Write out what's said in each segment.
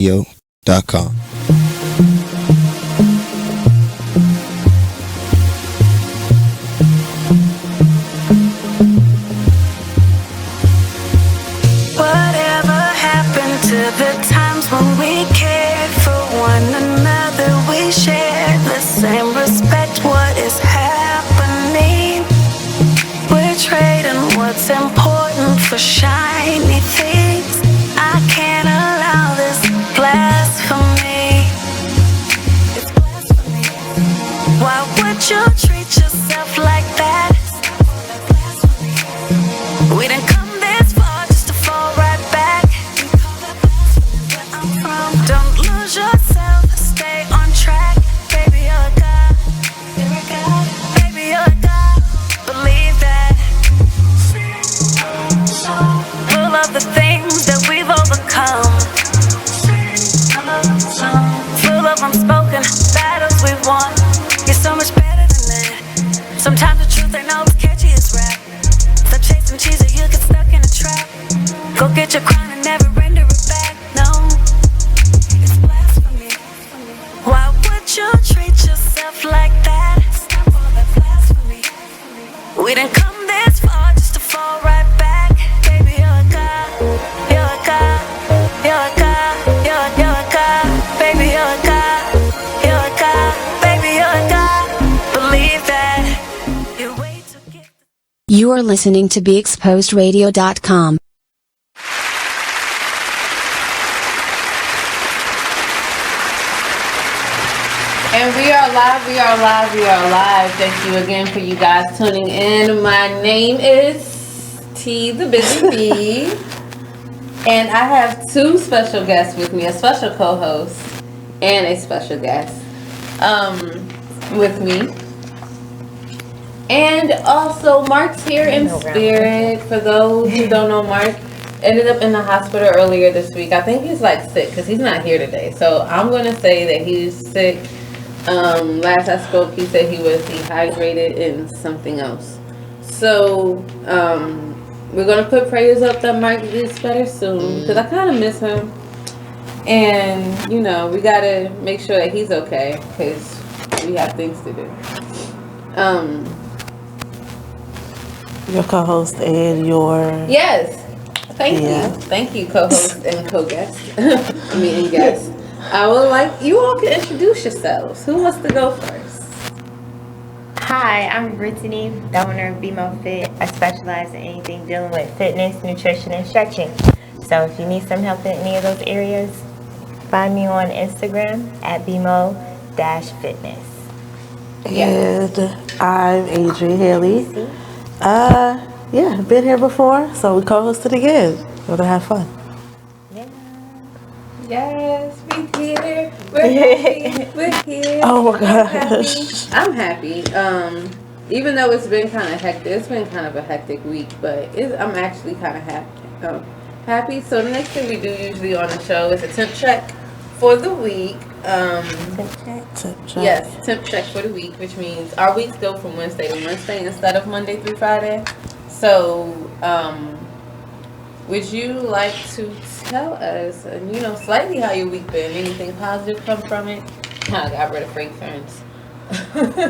BMO.com. Whatever happened to the times when we cared for one another? We shared the same respect. What is happening? We're trading what's important for shiny things. I can't allow this blasphemy. It's blasphemy. Why would you treat yourself like that? We didn't come this far just to fall right back. Don't lose yourself, stay on track. Baby, you're a god. Baby, you're a god. Believe that. Full of the things that we've overcome. Full of unspoken battles we've won. You're so much better than that. Sometimes the truth ain't always catchy as rap. Stop chasing cheese or you get stuck in a trap. Go get your crown and never render it back. No, it's blasphemy. Why would you treat yourself like that? Stop all that blasphemy. We didn't come this far just to fall right back. Baby, you're a god. You're a god. You're a god. You're a god. Baby, you're a god. You're a god. Baby, you're a god. Believe that. You wait to get. You are listening to BeExposedRadio.com. And we are live, we are live, we are live. Thank you again for you guys tuning in. My name is T the Busy Bee. And I have two special guests with me, a special co-host and a special guest with me. And also Mark's here in spirit. For those who don't know, Mark ended up in the hospital earlier this week. I think he's like sick because he's not here today. So I'm going to say that he's sick. Last I spoke, he said he was dehydrated and something else. So we're going to put prayers up that Mark gets better soon because I kind of miss him. And, you know, we got to make sure that he's okay because we have things to do. Your co-host and your... Yes. Thank you, co-host and co-guest. And guest. I would like you all to introduce yourselves. Who wants to go first? Hi, I'm Brittanie, the owner of Bmo-Fit. I specialize in anything dealing with fitness, nutrition, and stretching. So if you need some help in any of those areas, find me on Instagram at Bmo-Fitness. And I'm Adrienne Haley. Yeah, been here before, so we co-hosted again. Gonna have fun. Yes, we're here. We're happy. We're here. Oh my gosh. I'm happy. Even though it's been kind of hectic, it's been kind of a hectic week, but I'm actually kind of happy. Happy. So the next thing we do usually on the show is a temp check for the week. Temp check. Yes, temp check for the week, which means our weeks go from Wednesday to Wednesday instead of Monday through Friday. So, would you like to tell us, slightly how your week been? Anything positive come from it? I got rid of fake friends.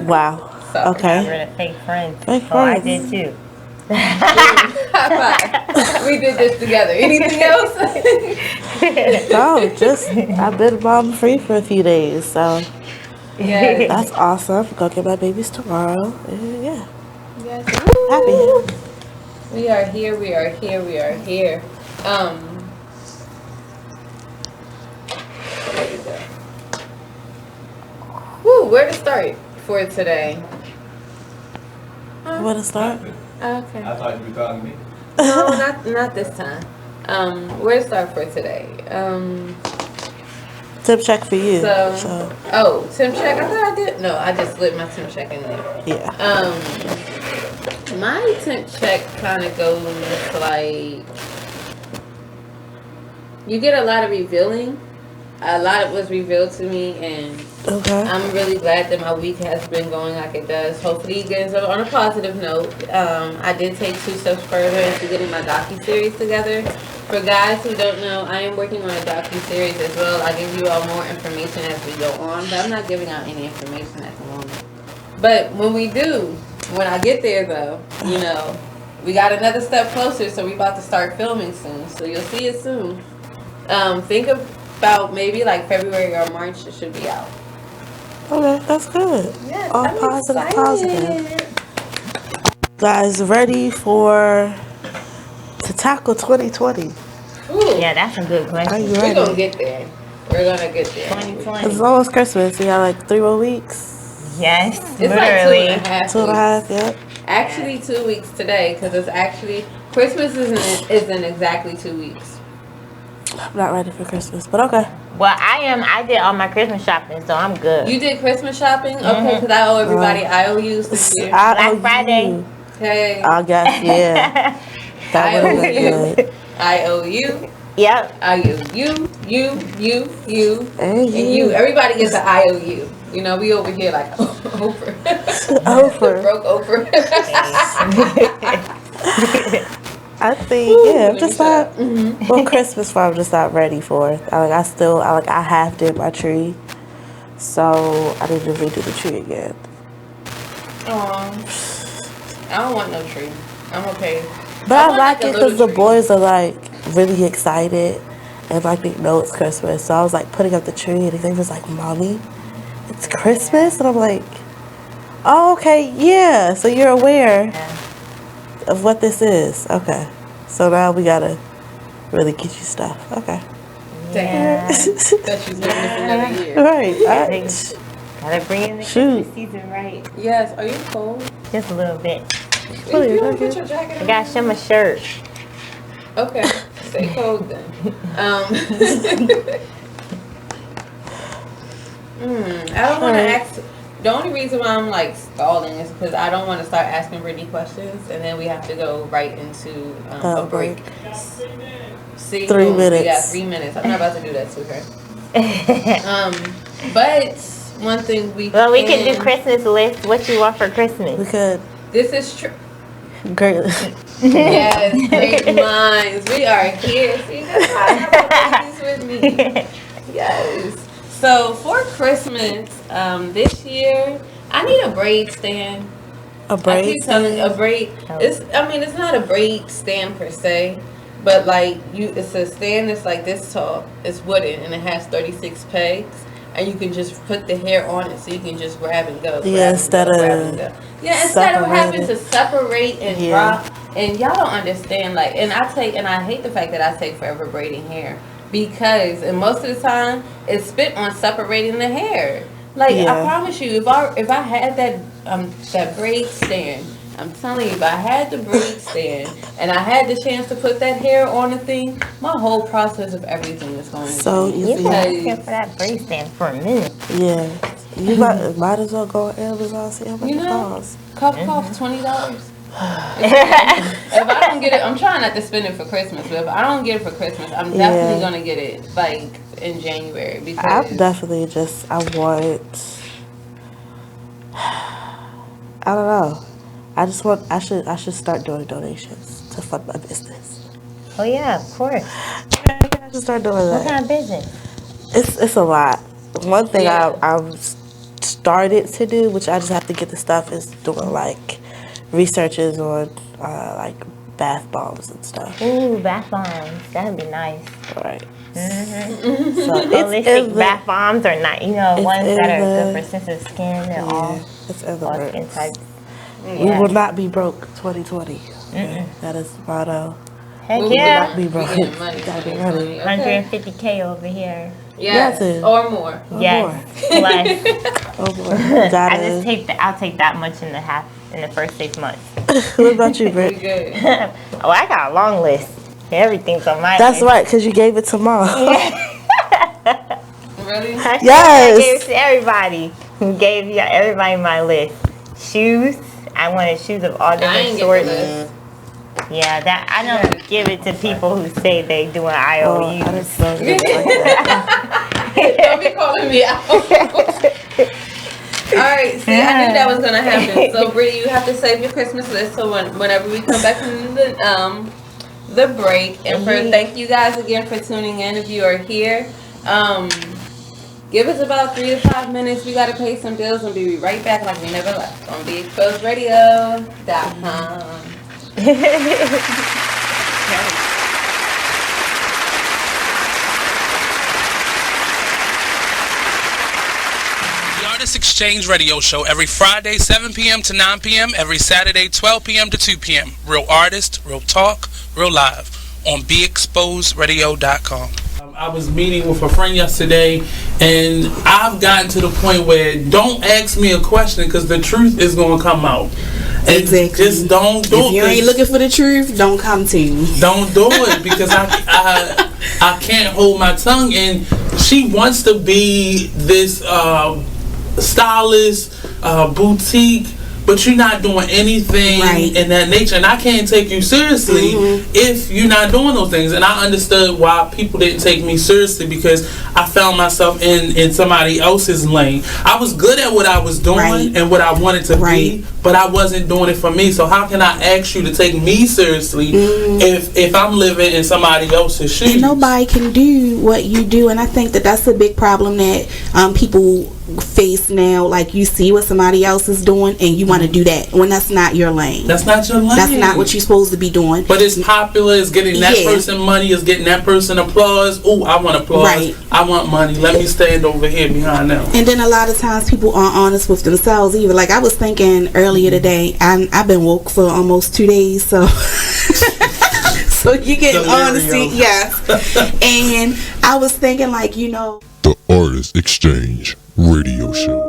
Wow. So, Okay. Got rid of fake friends. Fake Oh, I friends. did too. High five. We did this together. Anything else? No, just I've been mom free for a few days, so Yes. that's awesome. Go get my babies tomorrow. And yeah, Yes. happy. We are here. We are here. We are here. There you go. Woo, where to start for today? Want to start? Okay. I thought you were calling me. No, not this time. Where to start for today? Temp check for you. So, temp check. I thought I did. No, I just slid my temp check in there. Yeah. My temp check kind of goes like, you get a lot of revealing. A lot was revealed to me, and Okay. I'm really glad that my week has been going like it does. Hopefully it ends on a positive note. I did take 2 steps further into getting my docu-series together. For guys who don't know, I am working on a docu-series as well. I give you all more information as we go on, but I'm not giving out any information at the moment. But when we do, when I get there though, you know, we got another step closer, so we about to start filming soon. So you'll see it soon. Think about maybe like February or March it should be out. Okay, that's good. Yes, All I'm positive, excited. Guys, ready to tackle 2020? Ooh, Yeah, that's a good Are question. you we're ready? gonna get there. We're gonna get there. 2020. It's almost Christmas. We got like 3 more weeks. Yes, It's literally. like 2.5 2.5, weeks. yep. Actually, 2 weeks today, because it's actually Christmas isn't exactly 2 weeks. I'm not ready for Christmas, but okay. Well, I did all my Christmas shopping, so I'm good. You did Christmas shopping, okay? Because I owe everybody IOUs this year. I Black owe Friday. you. Okay, I guess, yeah. That would have been good. I owe you. Yep. I owe you, you, And and you. Everybody gets an IOU. You know, we over here like Oprah. Oprah. Broke Oprah. I think, yeah, I'm just not, Mm-hmm. well, Christmas I'm just not ready for it. I half did my tree, so I need to redo the tree again. Aw. I don't want no tree. I'm okay. But I want, like a it because little the tree. boys are like really excited and like they know it's Christmas. So I was like putting up the tree and they was like, "Mommy, it's Christmas," and I'm like, "Oh, okay, yeah." So you're aware of what this is, okay? So now we gotta really get you stuff, okay? Damn. That she's giving us another year. Right. Gotta bring in the Shoot. Christmas season right. Yes. Are you cold? Just a little bit. If you want to put your jacket I on. gotta show my shirt. Okay. Stay cold then. I don't want to ask. The only reason why I'm like stalling is because I don't want to start asking Brittany questions and then we have to go right into a break. See, 3 boom, minutes. We got 3 minutes. I'm not about to do that to her. But one thing Well, we can do Christmas list. What you want for We Christmas? could This is true. great. Yes, great minds. We are here. See, that's why I have this with me. Yes. So for Christmas, this year, I need a braid stand. A I braid. keep telling you, a braid. It's not a braid stand per se, but like it's a stand that's like this tall. It's wooden and it has 36 pegs, and you can just put the hair on it, so you can just grab and go. Yeah, instead of instead of having to separated. separate and drop. And y'all don't understand, like, and I hate the fact that I take forever braiding hair because, and most of the time, it's spent on separating the hair. Like, I promise you, if I had that braid stand, I'm telling you, if I had the braid stand and I had the chance to put that hair on the thing, my whole process of everything is going to So change. You easy. been looking for that braid stand for a minute. Yeah. You might as well go on Amazon, see how much You it know, costs. cuff $20. If I don't get it, I'm trying not to spend it for Christmas, but if I don't get it for Christmas, I'm definitely gonna get it like in January because I'm definitely I don't know. I should start doing donations to fund my business. Oh yeah, of course. I should start doing What that. kind of business? It's a lot. One thing Yeah. I've started to do, which I just have to get the stuff, is doing like researches on like bath bombs and stuff. Ooh, bath bombs. That'd be nice. All right. So Holistic bath bombs are not, it's ones in that are the- good for sensitive skin and all It's in the skin works. types. We will not be broke 2020. That is the motto. Heck we'll yeah. Not be broke. getting money. Gotta be money. 150K over here. Yes, Yes. or more. Yes. Plus. Oh boy. I'll take that much in the first 6 months. What about you, We Britt? good. Oh, I got a long list. Everything's on my That's list. right, because you gave it to Mom. Really? I Yes. gave it to everybody. Who gave everybody my list. Shoes. I wanted shoes of all I different ain't get the sorts. list. Yeah, that I don't give it to people who say they doing Oh, I IOUs. just don't get it like that. Don't be calling me out. Alright, see, I knew that was gonna happen. So Brittany, you have to save your Christmas list so whenever we come back from the the break. And thank you guys again for tuning in. If you are here, give us about 3 to 5 minutes. We gotta pay some bills and be right back like we never left on BeExposedRadio.com. Artist Exchange Radio Show every Friday 7 p.m. to 9 p.m. every Saturday 12 p.m. to 2 p.m. Real artist, real talk, real live on BeExposedRadio.com. I was meeting with a friend yesterday, and I've gotten to the point where don't ask me a question because the truth is going to come out. And exactly. Just don't do it. If you ain't looking for the truth, don't come to me. Don't do it because I can't hold my tongue. And she wants to be this stylist, boutique, but you're not doing anything in that nature, and I can't take you seriously if you're not doing those things. And I understood why people didn't take me seriously because I found myself in somebody else's lane. I was good at what I was doing and what I wanted to be, but I wasn't doing it for me. So how can I ask you to take me seriously if I'm living in somebody else's shoes? And nobody can do what you do, and I think that that's a big problem that people face now. Like, you see what somebody else is doing and you want to do that when that's not your lane. That's not your lane. That's not what you're supposed to be doing. But it's popular, it's getting that person money, it's getting that person applause. Oh, I want applause. I want money. Let me stand over here behind them. And then a lot of times people aren't honest with themselves either. Like, I was thinking earlier today, I've been woke for almost 2 days, so so you get honesty, yes. And I was thinking, like, the Artist Exchange Radio Show.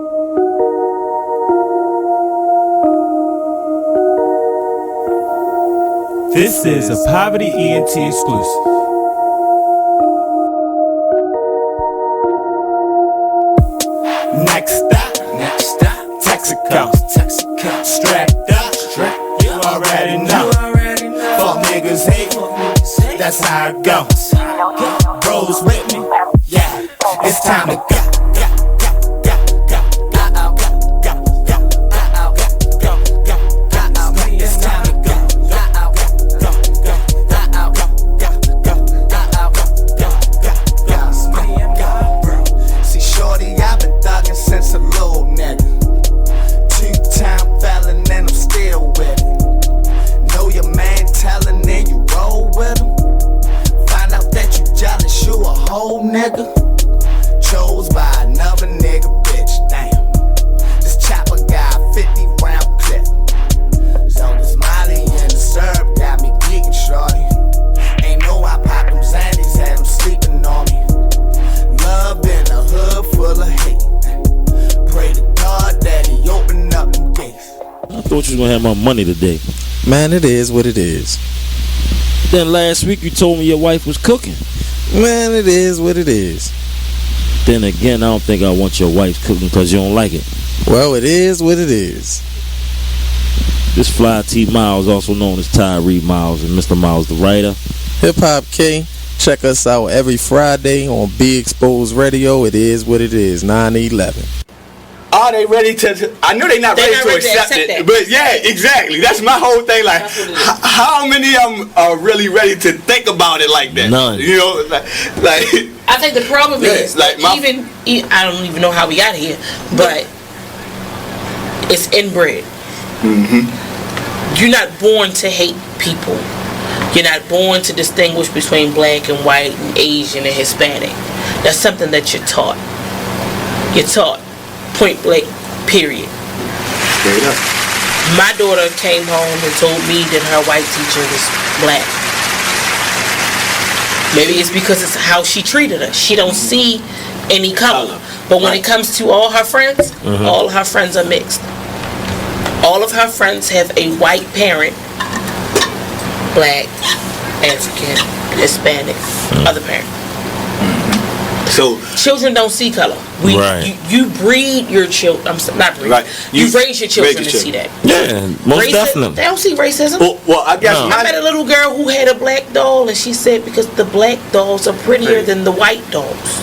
This is a Poverty ENT exclusive. Next stop, Texaco, strapped up, you already know. Fuck niggas hate, that's how it goes. Bros with me, yeah, it's time to go. Gonna have my money today. Man, it is what it is. Then last week you told me your wife was cooking. Man, it is what it is. Then again, I don't think I want your wife cooking because you don't like it. Well, it is what it is. This Fly T Miles, also known as Tyree Miles, and Mr. Miles the writer. Hip Hop K. Check us out every Friday on Be Exposed Radio. It is what it is. 9/11. Are they ready to? I know they're not ready to accept it, but yeah, exactly. That's my whole thing. Like, how many of them are really ready to think about it like that? None. You know, like I think the problem is like I don't even know how we got here, but it's inbred. You're not born to hate people. You're not born to distinguish between black and white and Asian and Hispanic. That's something that you're taught. You're taught. Point blank, period. Straight up. My daughter came home and told me that her white teacher was black. Maybe it's because it's how she treated us. She don't see any color. But when it comes to all her friends, all her friends are mixed. All of her friends have a white parent, black, African, Hispanic, other parent. So children don't see color. You breed your children. Not breed. Right. You raise your children to see that. Yeah, most definitely. They don't see racism. Well, I guess I met a little girl who had a black doll, and she said because the black dolls are prettier than the white dolls.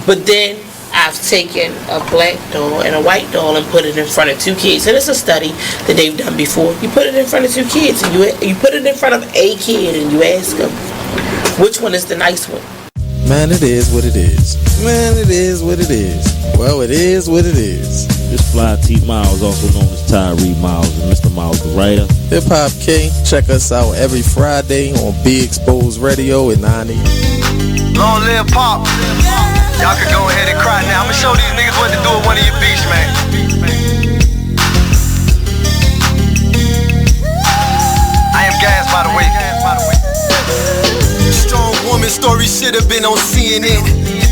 But then I've taken a black doll and a white doll and put it in front of two kids. And it's a study that they've done before. You put it in front of two kids, and you put it in front of a kid, and you ask them, which one is the nice one? Man, it is what it is. Man, it is what it is. Well, it is what it is. This fly T Miles, also known as Tyree Miles, and Mr. Miles the writer. Hip Hop K. Check us out every Friday on Be Exposed Radio at 9 a.m. Long live Pop. Y'all can go ahead and cry now. I'ma show these niggas what to do with one of your beats, man. I am Gas, by the way. Strong woman story should have been on CNN.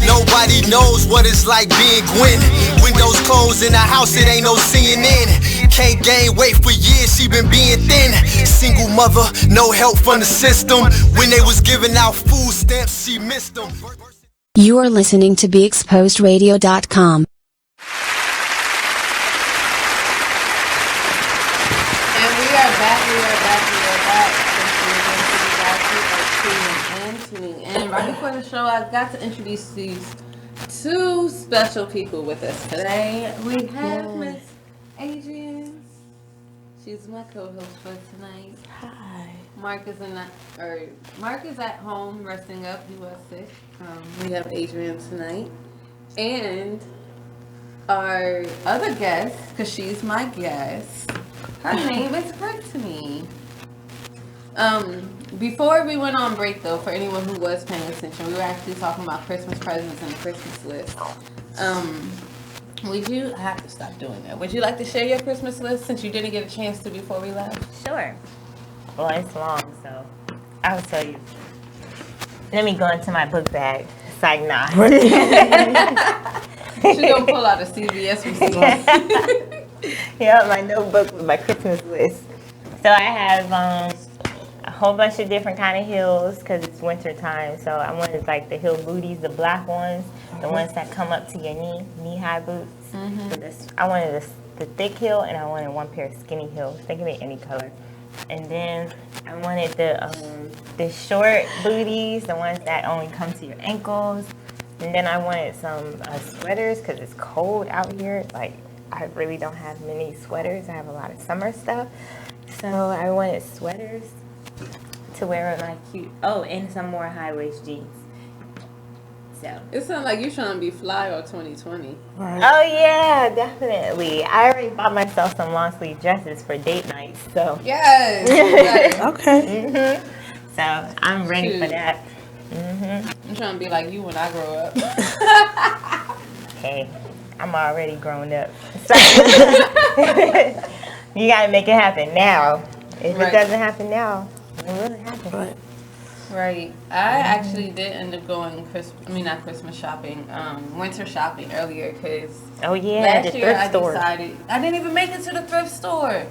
Nobody knows what it's like being Gwen. Windows closed in the house, it ain't no CNN. Can't gain weight for years, she been being thin. Single mother, no help from the system. When they was giving out food stamps, she missed them. You are listening to BeExposedRadio.com. And we are back. Tuning in. Right before the show, I got to introduce these two special people with us today. We have Miss Adrienne. She's my co-host for tonight. Hi. Mark is at home resting up. He was sick. We have Adrienne tonight, and our other guest, because she's my guest. Her name is Brittanie. Before we went on break, though, for anyone who was paying attention, we were actually talking about Christmas presents and the Christmas list. I have to stop doing that. Would you like to share your Christmas list since you didn't get a chance to before we left? Sure. Well, it's long, so I'll tell you. Let me go into my book bag. It's like, nah. She's going to pull out a CVS receipt. Yeah, my notebook with my Christmas list. So I have a whole bunch of different kind of heels because it's winter time. So I wanted like the heel booties, the black ones, the ones that come up to your knee-high boots. So I wanted the thick heel, and I wanted one pair of skinny heels. They can be any color. And then I wanted the short booties, the ones that only come to your ankles. And then I wanted some sweaters because it's cold out here. Like, I really don't have many sweaters. I have a lot of summer stuff. So I wanted sweaters to wear with my cute, and some more high-waist jeans. So it sounds like you're trying to be fly or 2020. Right. Oh yeah, definitely. I already bought myself some long sleeve dresses for date nights. So yes. Okay. So I'm ready for that. I'm trying to be like you when I grow up. Hey, I'm already grown up. So you gotta make it happen now. If it doesn't happen now, it will happen. Right. I actually did end up going not Christmas shopping, winter shopping earlier because last year I decided I didn't even make it to the thrift store.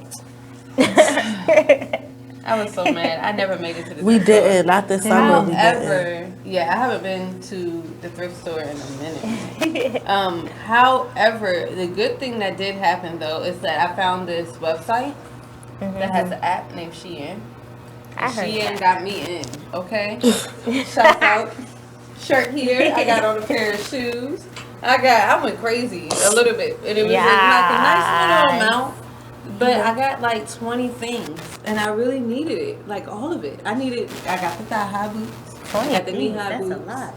I was so mad. I never made it to the thrift store. Didn't, not this summer. However, I haven't been to the thrift store in a minute. However, the good thing that did happen though is that I found this website that has an app named Shein. Shein got me in, okay? Shout out. Shirt here. I got on a pair of shoes. I went crazy a little bit. And it was like a nice little amount. But I got like 20 things. And I really needed it. Like all of it. I got the thigh-high boots. I got the knee-high boots. That's a lot.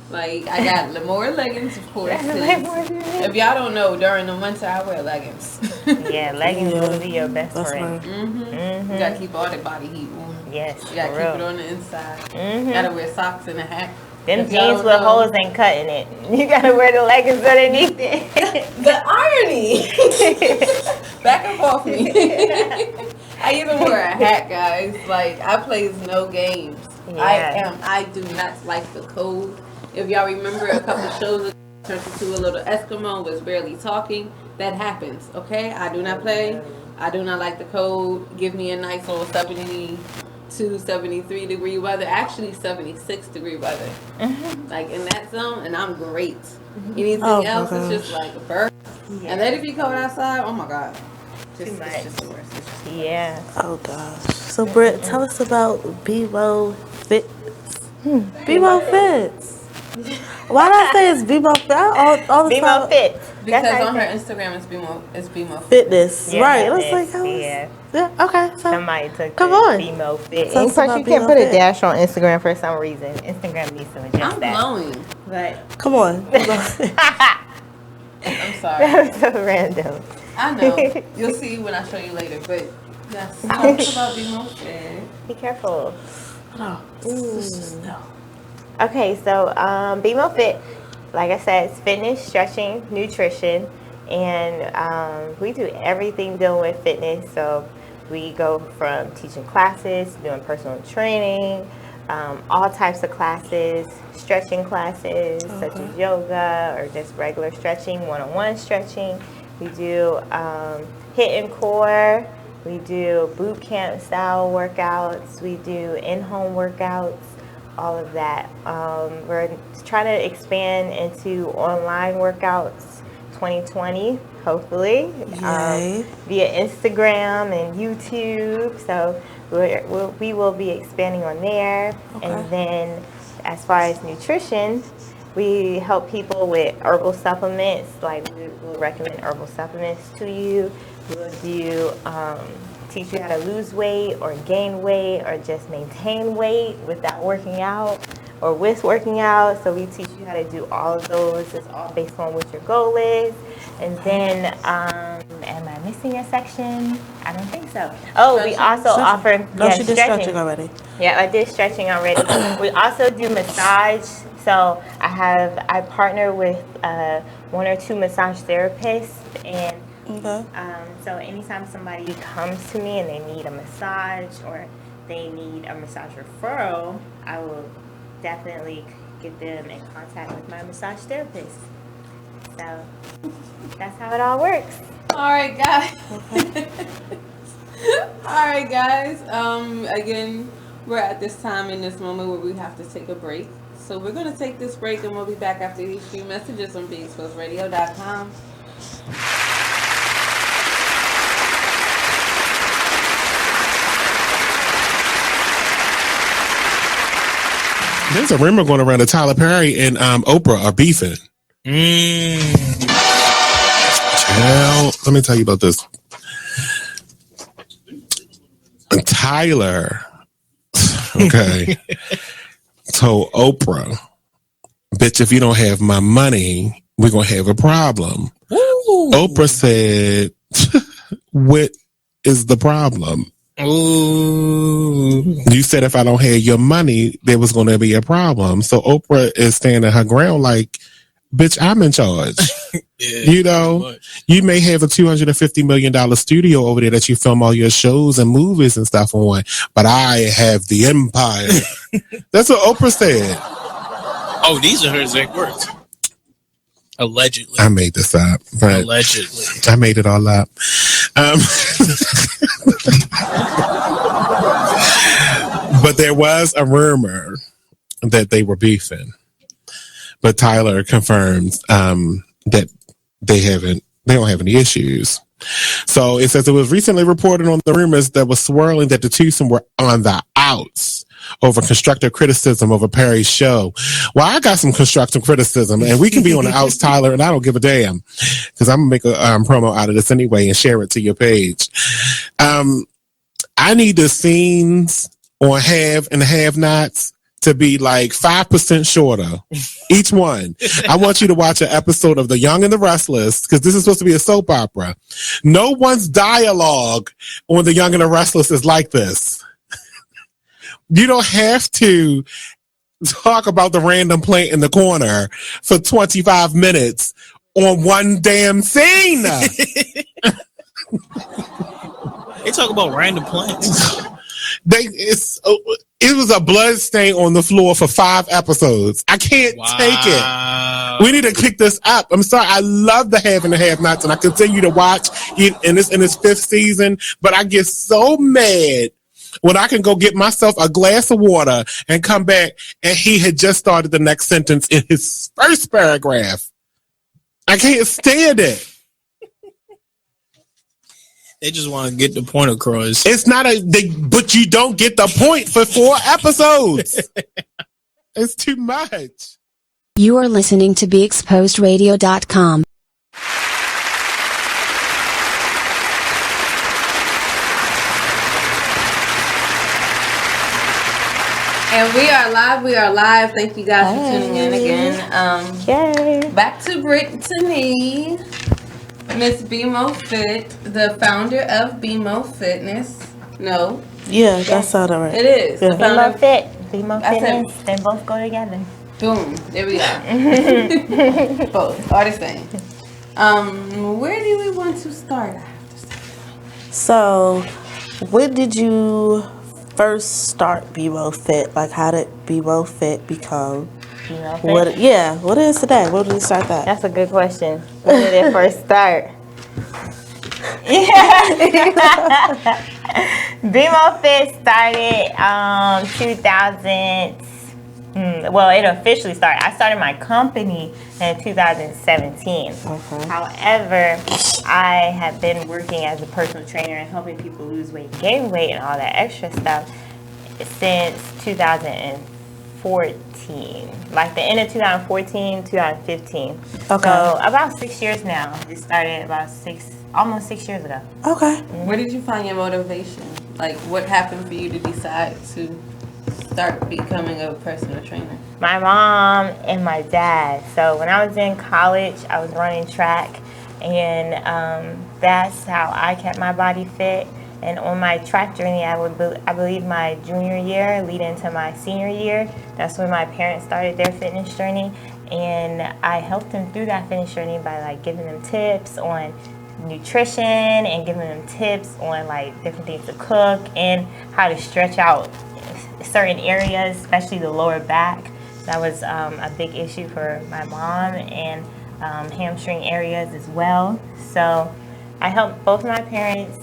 Like, I got more leggings, of course. If y'all don't know, during the winter, I wear leggings. Yeah, leggings will be your best friend. You gotta keep all the body heat warm. Yes, you gotta keep it on the inside. Gotta wear socks and a hat. Them jeans with holes ain't cutting it. You gotta wear the leggings underneath it. The irony! Back and forth me. I even wear a hat, guys. Like, I plays no games. Yeah. I do not like the cold. If y'all remember a couple shows ago, I turned into a little Eskimo, was barely talking. That happens, okay? I do not play. I do not like the cold. Give me a nice little 72, 73 degree weather. Actually, 76 degree weather. Like in that zone, and I'm great. Anything else is just like a bird. Yeah. And let it be cold outside. Oh my God. It's just the worst. Yeah. Oh gosh. So Britt, tell us about Bmo Fitness. Bmo Fits. Why did I say it's Bmo-Fit? All the time. Bmo-Fit. Because on her Instagram it's Bmo Fitness. Yeah, Right. I was Fitness, like, yeah. Okay. So Somebody took come the on. Bmo-Fit. Tell And us plus, about you can't put a Bmo-Fit. dash on Instagram for some reason. Instagram needs to adjust I'm that. glowing. But come on. I'm sorry. That was so random. I know. You'll see when I show you later. But yes, talk about Bmo-Fit. Be careful. No. Okay, so Bmo-Fit, like I said, it's fitness, stretching, nutrition, and we do everything dealing with fitness. So we go from teaching classes, doing personal training, all types of classes, stretching classes, such as yoga or just regular stretching, one-on-one stretching. We do HIIT and core. We do boot camp style workouts. We do in-home workouts, all of that. We're trying to expand into online workouts 2020, hopefully, via Instagram and YouTube. So we will be expanding on there. Okay. And then as far as nutrition, we help people with herbal supplements. Like we'll recommend herbal supplements to you. We'll do teach you how to lose weight or gain weight or just maintain weight without working out or with working out. So we teach you how to do all of those. It's all based on what your goal is. And then, am I missing a section? I don't think so. Oh, we also offer she did stretching already. Yeah, I did stretching already. We also do massage. So I partner with 1 or 2 massage therapists, and so anytime somebody comes to me and they need a massage or they need a massage referral, I will definitely get them in contact with my massage therapist. So that's how it all works. All right, guys. All right, guys. Again, we're at this time in this moment where we have to take a break. So we're going to take this break and we'll be back after these few messages on BMO.com. There's a rumor going around that Tyler Perry and Oprah are beefing. Well, let me tell you about this. Tyler, okay, told Oprah, bitch, if you don't have my money, we're going to have a problem. Ooh. Oprah said, what is the problem? Ooh. You said if I don't have your money, there was going to be a problem. So Oprah is standing her ground like, bitch, I'm in charge. You know, you may have a $250 million studio over there that you film all your shows and movies and stuff on, but I have the empire. That's what Oprah said. Oh, these are her exact words. Allegedly. I made this up. But allegedly. I made it all up. But there was a rumor that they were beefing. But Tyler confirms that they don't have any issues. So it says it was recently reported on the rumors that was swirling that the twosome were on the outs over constructive criticism over Perry's show. Well, I got some constructive criticism, and we can be on the outs, Tyler, and I don't give a damn because I'm gonna make a promo out of this anyway and share it to your page. I need the scenes on Have and Have Nots to be like 5% shorter, each one. I want you to watch an episode of The Young and the Restless, because this is supposed to be a soap opera. No one's dialogue on The Young and the Restless is like this. You don't have to talk about the random plant in the corner for 25 minutes on one damn scene. They talk about random plants. It was a blood stain on the floor for 5 episodes. I can't take it. We need to pick this up. I'm sorry. I love the Have and the Have Nots, and I continue to watch it in its 5th season, but I get so mad when I can go get myself a glass of water and come back and he had just started the next sentence in his first paragraph. I can't stand it. They just want to get the point across. It's not but you don't get the point for 4 episodes. It's too much. You are listening to BeExposedRadio.com. And we are live. Thank you guys for tuning in again. Yay. Back to Brittanie, Miss Bmo-Fit, the founder of BMO Fitness. No. Yeah, that sounded right. It is. Yeah. Bmo-Fit. Bmo-Fitness. They both go together. Boom. There we go. Both are the same. Where do we want to start? So, when did you first start Bmo-Fit? Like, how did Bmo-Fit become? Bmo-Fit? What is today? When did you start that? That's a good question. When did it first start? Yeah. Bmo-Fit started 2000. Well, it officially started. I started my company in 2017. Okay. However, I have been working as a personal trainer and helping people lose weight, gain weight, and all that extra stuff since 2014. Like the end of 2014, 2015. Okay. So about 6 years now. It started about almost 6 years ago. Okay. Where did you find your motivation? Like, what happened for you to decide to start becoming a personal trainer? My mom and my dad. So when I was in college, I was running track, and that's how I kept my body fit. And on my track journey, I believe my junior year, lead into my senior year, that's when my parents started their fitness journey, and I helped them through that fitness journey by like giving them tips on nutrition and giving them tips on like different things to cook and how to stretch out certain areas, especially the lower back. That was a big issue for my mom, and hamstring areas as well. So I helped both my parents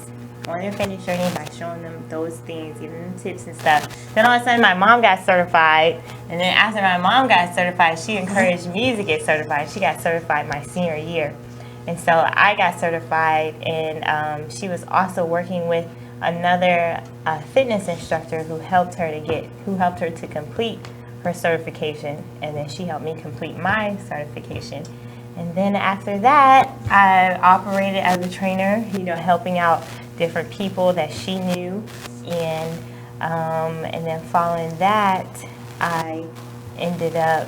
on their fitness journey by showing them those things, giving them tips and stuff. Then all of a sudden my mom got certified, and then after my mom got certified, she encouraged me to get certified. She got certified my senior year. And so I got certified, and she was also working with another fitness instructor who helped her to complete her certification, and then she helped me complete my certification. And then after that, I operated as a trainer, helping out different people that she knew, and then following that, I ended up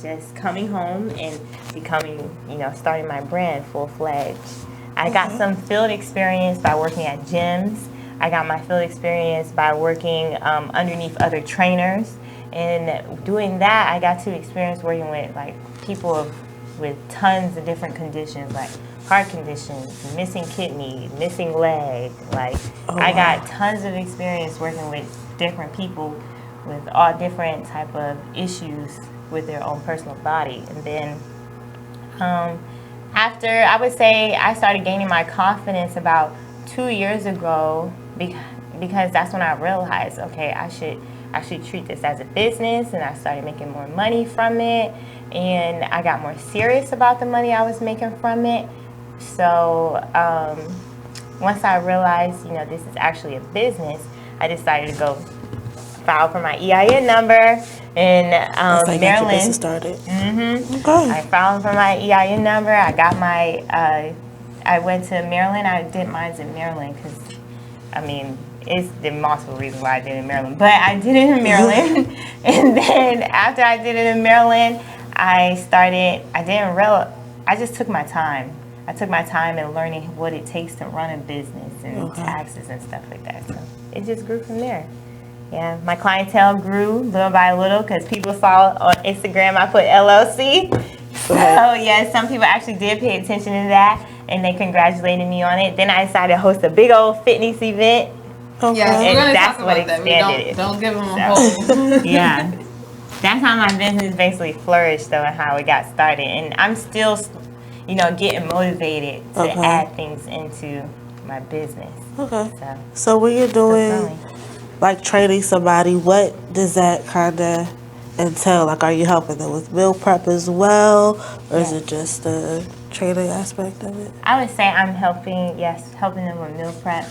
just coming home and becoming, starting my brand full-fledged. I got some field experience by working at gyms. I got my field experience by working underneath other trainers. And doing that, I got to experience working with like people with tons of different conditions, like heart conditions, missing kidney, missing leg. I got tons of experience working with different people with all different type of issues with their own personal body. And then after, I would say I started gaining my confidence about 2 years ago, because that's when I realized, okay, I should treat this as a business, and I started making more money from it, and I got more serious about the money I was making from it. So once I realized, this is actually a business, I decided to go file for my EIN number in Maryland. Business started. Okay. I filed for my EIN number. I got my. I went to Maryland. I did mine in Maryland because, it's the multiple reasons why I did it in Maryland, but I did it in Maryland. And then after I did it in Maryland, I just took my time. I took my time in learning what it takes to run a business and taxes and stuff like that. So it just grew from there. Yeah, my clientele grew little by little because people saw on Instagram I put LLC. So yeah, some people actually did pay attention to that, and they congratulated me on it. Then I decided to host a big old fitness event. Yeah, and we're gonna that's talk what about that. expanded it. Don't give them a hold. Yeah, that's how my business basically flourished, though, and how it got started. And I'm still, getting motivated to add things into my business. Okay. So when you're doing like training somebody, what does that kind of entail? Like, are you helping them with meal prep as well, or is it just the training aspect of it? I would say I'm helping them with meal prep.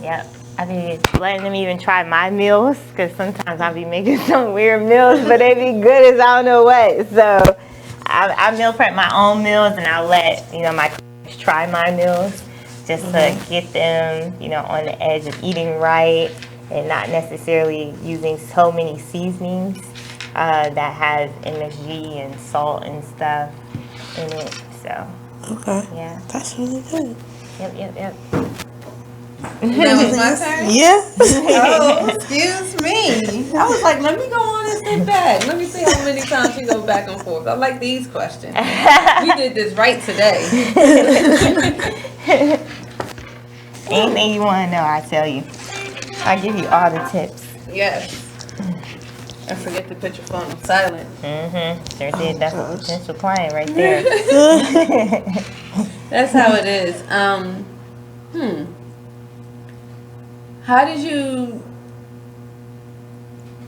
Yep. I be letting them even try my meals, because sometimes I be making some weird meals, but they be good as I don't know what. So I meal prep my own meals, and I let my clients try my meals just to get them on the edge of eating right and not necessarily using so many seasonings that has MSG and salt and stuff in it. So yeah, that's really good. Yep. That was my turn? Yeah. Oh, excuse me. I was like, let me go on and sit back. Let me see how many times you go back and forth. I like these questions. We did this right today. Anything you want to know, I tell you. I give you all the tips. Yes. And forget to put your phone on silent. Sure did. That's a potential client right there. That's how it is. How did you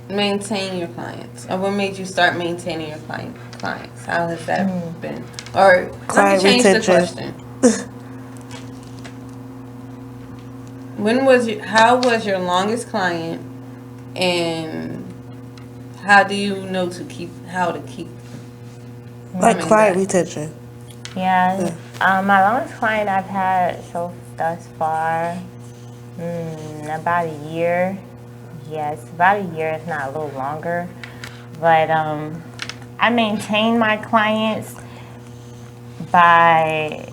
maintain your clients? Or what made you start maintaining your clients? How has that been? Or let me change the question. How was your longest client, and how do you know how to keep like client retention? Yeah. My longest client I've had thus far, about a year. Yes, about a year, if not a little longer. But I maintain my clients by.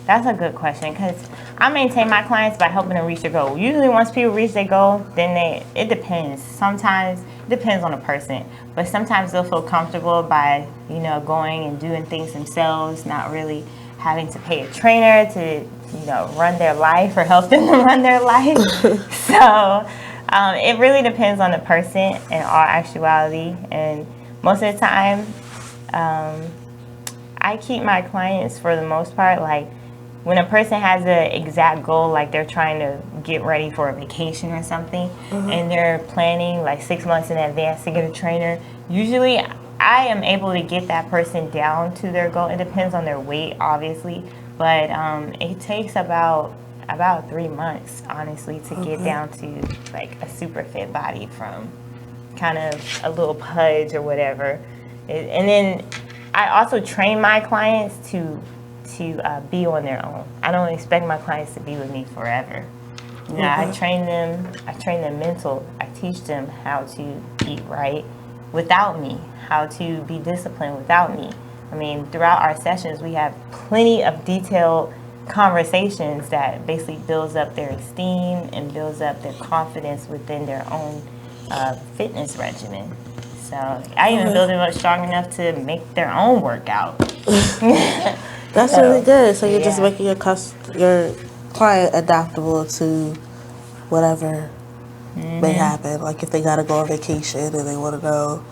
That's a good question, because I maintain my clients by helping them reach their goal. Usually once people reach their goal, then it depends. Sometimes it depends on the person, but sometimes they'll feel comfortable by, going and doing things themselves, not really having to pay a trainer to, run their life or help them to run their life. So it really depends on the person in all actuality. And most of the time, I keep my clients for the most part, like, when a person has an exact goal, like they're trying to get ready for a vacation or something, and they're planning like 6 months in advance to get a trainer, usually I am able to get that person down to their goal. It depends on their weight, obviously, but it takes about 3 months, honestly, to get down to like a super fit body from kind of a little pudge or whatever. And then I also train my clients to be on their own. I don't expect my clients to be with me forever. I train them mental. I teach them how to eat right without me, how to be disciplined without me. I mean, throughout our sessions, we have plenty of detailed conversations that basically builds up their esteem and builds up their confidence within their own fitness regimen. So I even build them up strong enough to make their own workout. That's really good. So you're just making your client adaptable to whatever may happen. Like if they gotta go on vacation and they want to know,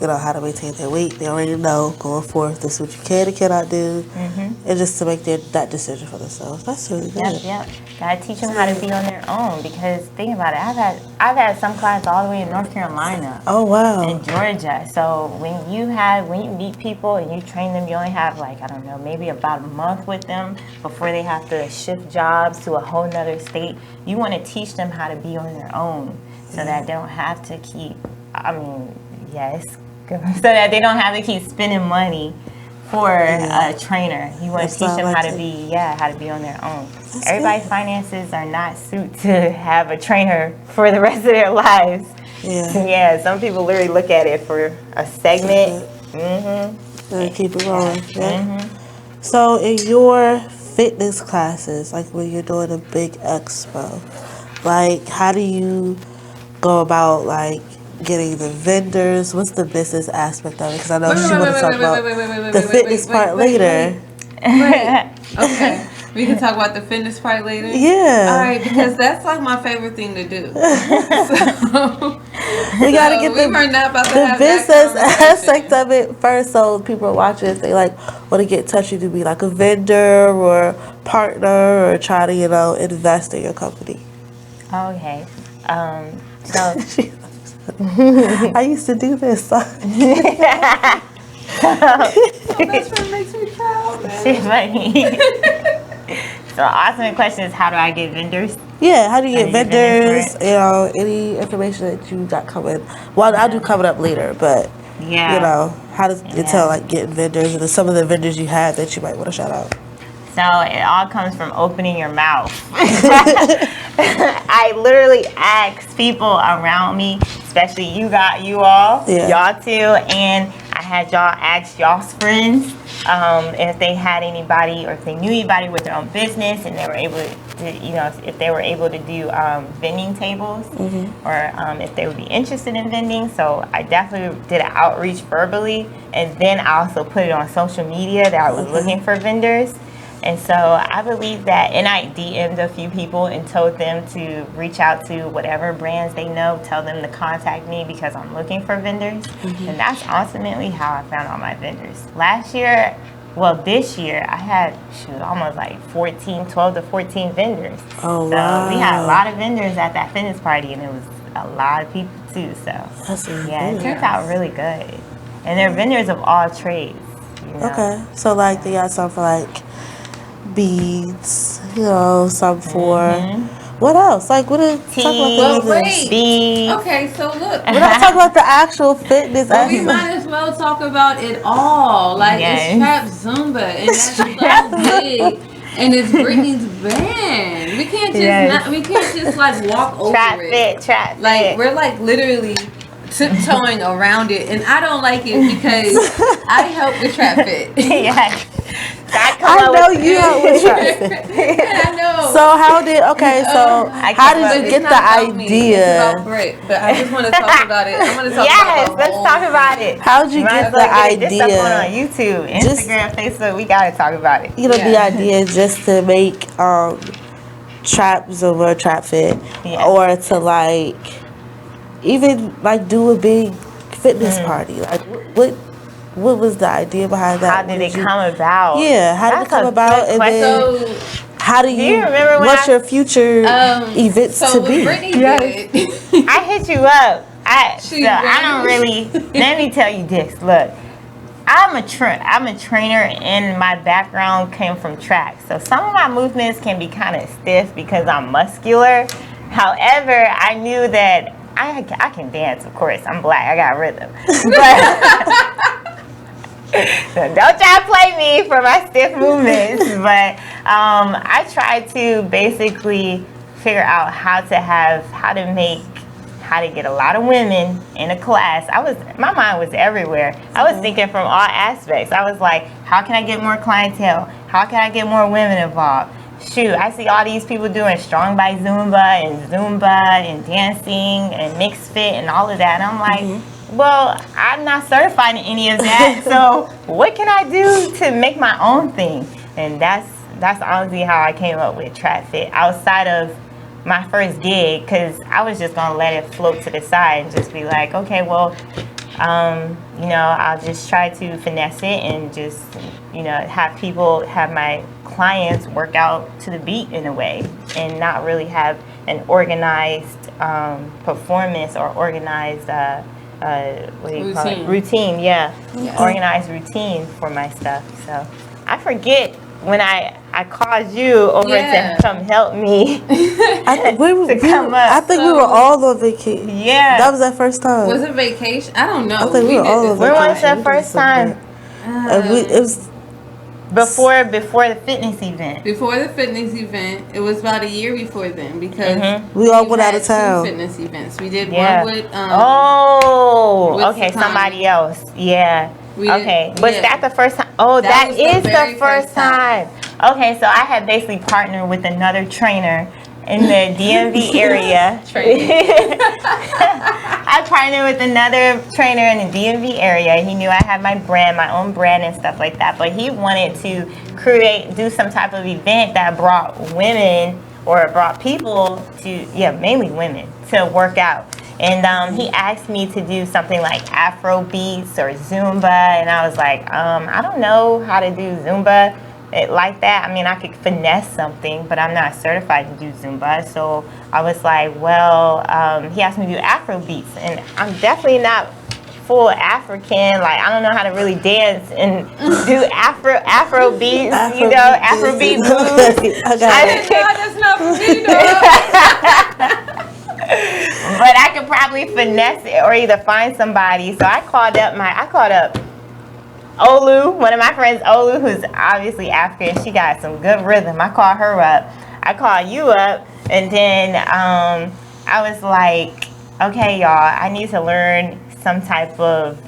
how to maintain their weight, they already know going forth this is what you can and cannot do, and just to make that decision for themselves. That's really good. Yep. Gotta teach them how to be on their own, because think about it. I've had some clients all the way in North Carolina. Oh wow. In Georgia. So when you meet people and you train them, you only have maybe about a month with them before they have to shift jobs to a whole nother state. You want to teach them how to be on their own, so that they don't have to keep. So that they don't have to keep spending money for a trainer. You want to teach them how to be on their own. Everybody's finances are not suited to have a trainer for the rest of their lives. Yeah, some people literally look at it for a segment. And keep it going. So in your fitness classes, like when you're doing a big expo, like how do you go about like getting the vendors? What's the business aspect of it? Because I know she want to talk about the fitness part later. Okay. We can talk about the fitness part later? Yeah. All right, because that's like my favorite thing to do. We got to get the business aspect of it first, so people are watching this, they like want to get in touch with you to be like a vendor or partner or try to, invest in your company. Okay. I used to do this. My best friend makes me proud, man. She's funny. So, ultimate question is, how do I get vendors? Yeah, how do you get vendors? You know, any information that you got coming? Well, I'll do coming up later, but you know, how does it tell like getting vendors and some of the vendors you have that you might want to shout out? So it all comes from opening your mouth. I literally ask people around me, especially y'all too, and I had y'all ask y'all's friends if they had anybody or if they knew anybody with their own business and they were able to, you know, if they were able to do vending tables or if they would be interested in vending. So I definitely did an outreach verbally, and then I also put it on social media that I was looking for vendors. And so I believe that, and I DM'd a few people and told them to reach out to whatever brands they know, tell them to contact me because I'm looking for vendors. And that's ultimately how I found all my vendors. This year, I had almost like 12 to 14 vendors. Oh, so wow. we had a lot of vendors at that fitness party, and it was a lot of people too. So it turns out really good. And they're vendors of all trades. You know? Okay, so like they got some for like beads, you know, some for what else? Like what is talk about the beads? Okay, so look, we're not talking about the actual fitness. Well, we might as well talk about it all. Like it's trap Zumba, and that's so big, and it's Brittany's band. We can't just like walk over Trap like fit. we're like literally tiptoeing around it, and I don't like it because I help with trap fit. I know you help with trap fit. I know. So how did you get the idea? It's about Brit, but I just want to talk about it. I want to talk about let's talk about it. How did you get the idea? Just up on YouTube, Instagram, Facebook. We gotta talk about it. You know, the idea just to make trap Zumba, trap fit, or to like even like do a big fitness party. Like what was the idea behind that? How did it come about? Yeah, how did it come about? And then how do you remember what's your future events to be? I hit you up. I don't really. Let me tell you this. Look, I'm a trainer, and my background came from track. So some of my movements can be kind of stiff because I'm muscular. However, I knew that I can dance. Of course, I'm black. I got rhythm. So don't try to play me for my stiff movements. But I tried to basically figure out how to get a lot of women in a class. My mind was everywhere. I was thinking from all aspects. I was like, how can I get more clientele? How can I get more women involved? Shoot, I see all these people doing strong by Zumba and dancing and mixed fit and all of that. And I'm like, well, I'm not certified in any of that. So what can I do to make my own thing? And that's honestly how I came up with Trap Fit outside of my first gig, because I was just gonna let it float to the side and just be like, okay, well, I'll just try to finesse it and just, have my clients work out to the beat in a way and not really have an organized performance or organized routine. Organized routine for my stuff. So I forget when I called you over to come help me. I think we were all on vacation. Yeah, that was that first time. Was it vacation? I don't know. I think we were all on vacation. When was that first time? It was before the fitness event. Before the fitness event, it was about a year before then because we all went out of town. 2 fitness events. We did one with somebody else. Yeah. Was that the first time? Oh, that is the first time. Okay, so I had basically partnered with another trainer in the DMV area. I partnered with another trainer in the DMV area. He knew I had my own brand and stuff like that, but he wanted to do some type of event that brought women or brought people mainly women to work out. And he asked me to do something like Afro beats or Zumba, and I was like, I don't know how to do Zumba like that. I mean, I could finesse something, but I'm not certified to do Zumba. So I was like, well, he asked me to do Afro beats, and I'm definitely not full African. Like, I don't know how to really dance and do Afro beats, Afro beat moves. That's not for me, But I could probably finesse it or either find somebody. So I called up Olu, one of my friends, Olu, who's obviously African. She got some good rhythm. I called her up. I called you up, and then I was like, okay, y'all, I need to learn some type of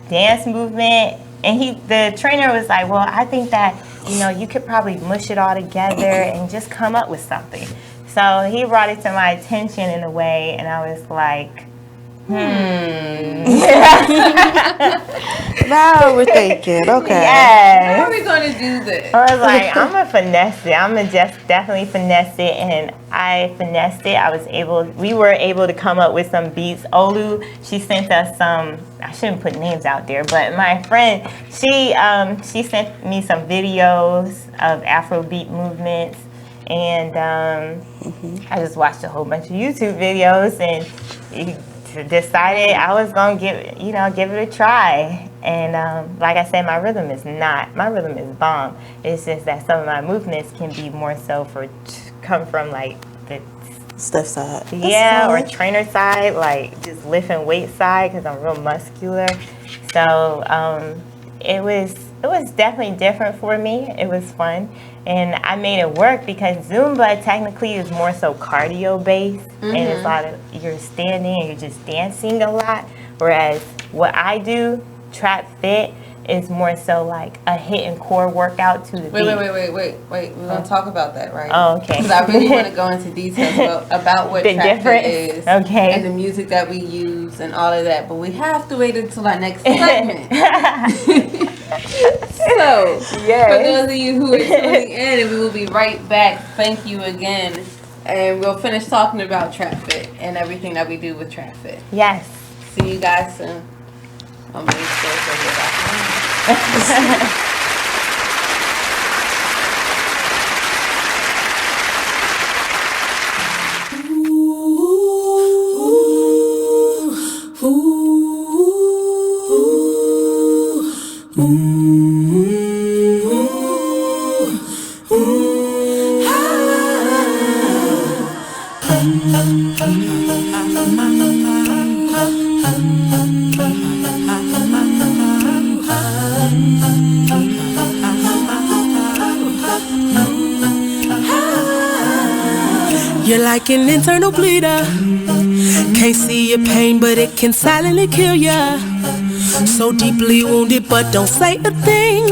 dance movement. And the trainer was like, well, I think that, you could probably mush it all together and just come up with something. So he brought it to my attention in a way, and I was like, Now we're thinking, okay. Yes. How are we going to do this? I was like, I'm going to finesse it. I'm going to just definitely finesse it. And I finessed it. We were able to come up with some beats. Olu, she sent us some, I shouldn't put names out there, but my friend, she sent me some videos of Afrobeat movements. And I just watched a whole bunch of YouTube videos and decided I was gonna give it a try. And like I said, my rhythm is bomb. It's just that some of my movements can be more so come from like the stiff side. Yeah, or trainer side, like just lifting weight side, because I'm real muscular. So it was definitely different for me. It was fun. And I made it work because Zumba technically is more so cardio based, and it's a lot of you're standing and you're just dancing a lot. Whereas what I do, Trap Fit, is more so like a hit and core workout to the beat. Wait. We're gonna talk about that, right? Oh, okay. Because I really want to go into details about what the Trap Fit is, okay, and the music that we use and all of that. But we have to wait until our next segment. So, for those of you who are tuning in, and we will be right back. Thank you again, and we'll finish talking about Trap Fit and everything that we do with Trap Fit. Yes. See you guys soon. I'm going to You're like an internal bleeder. Can't see your pain, but it can silently kill ya. So deeply wounded, but don't say a thing.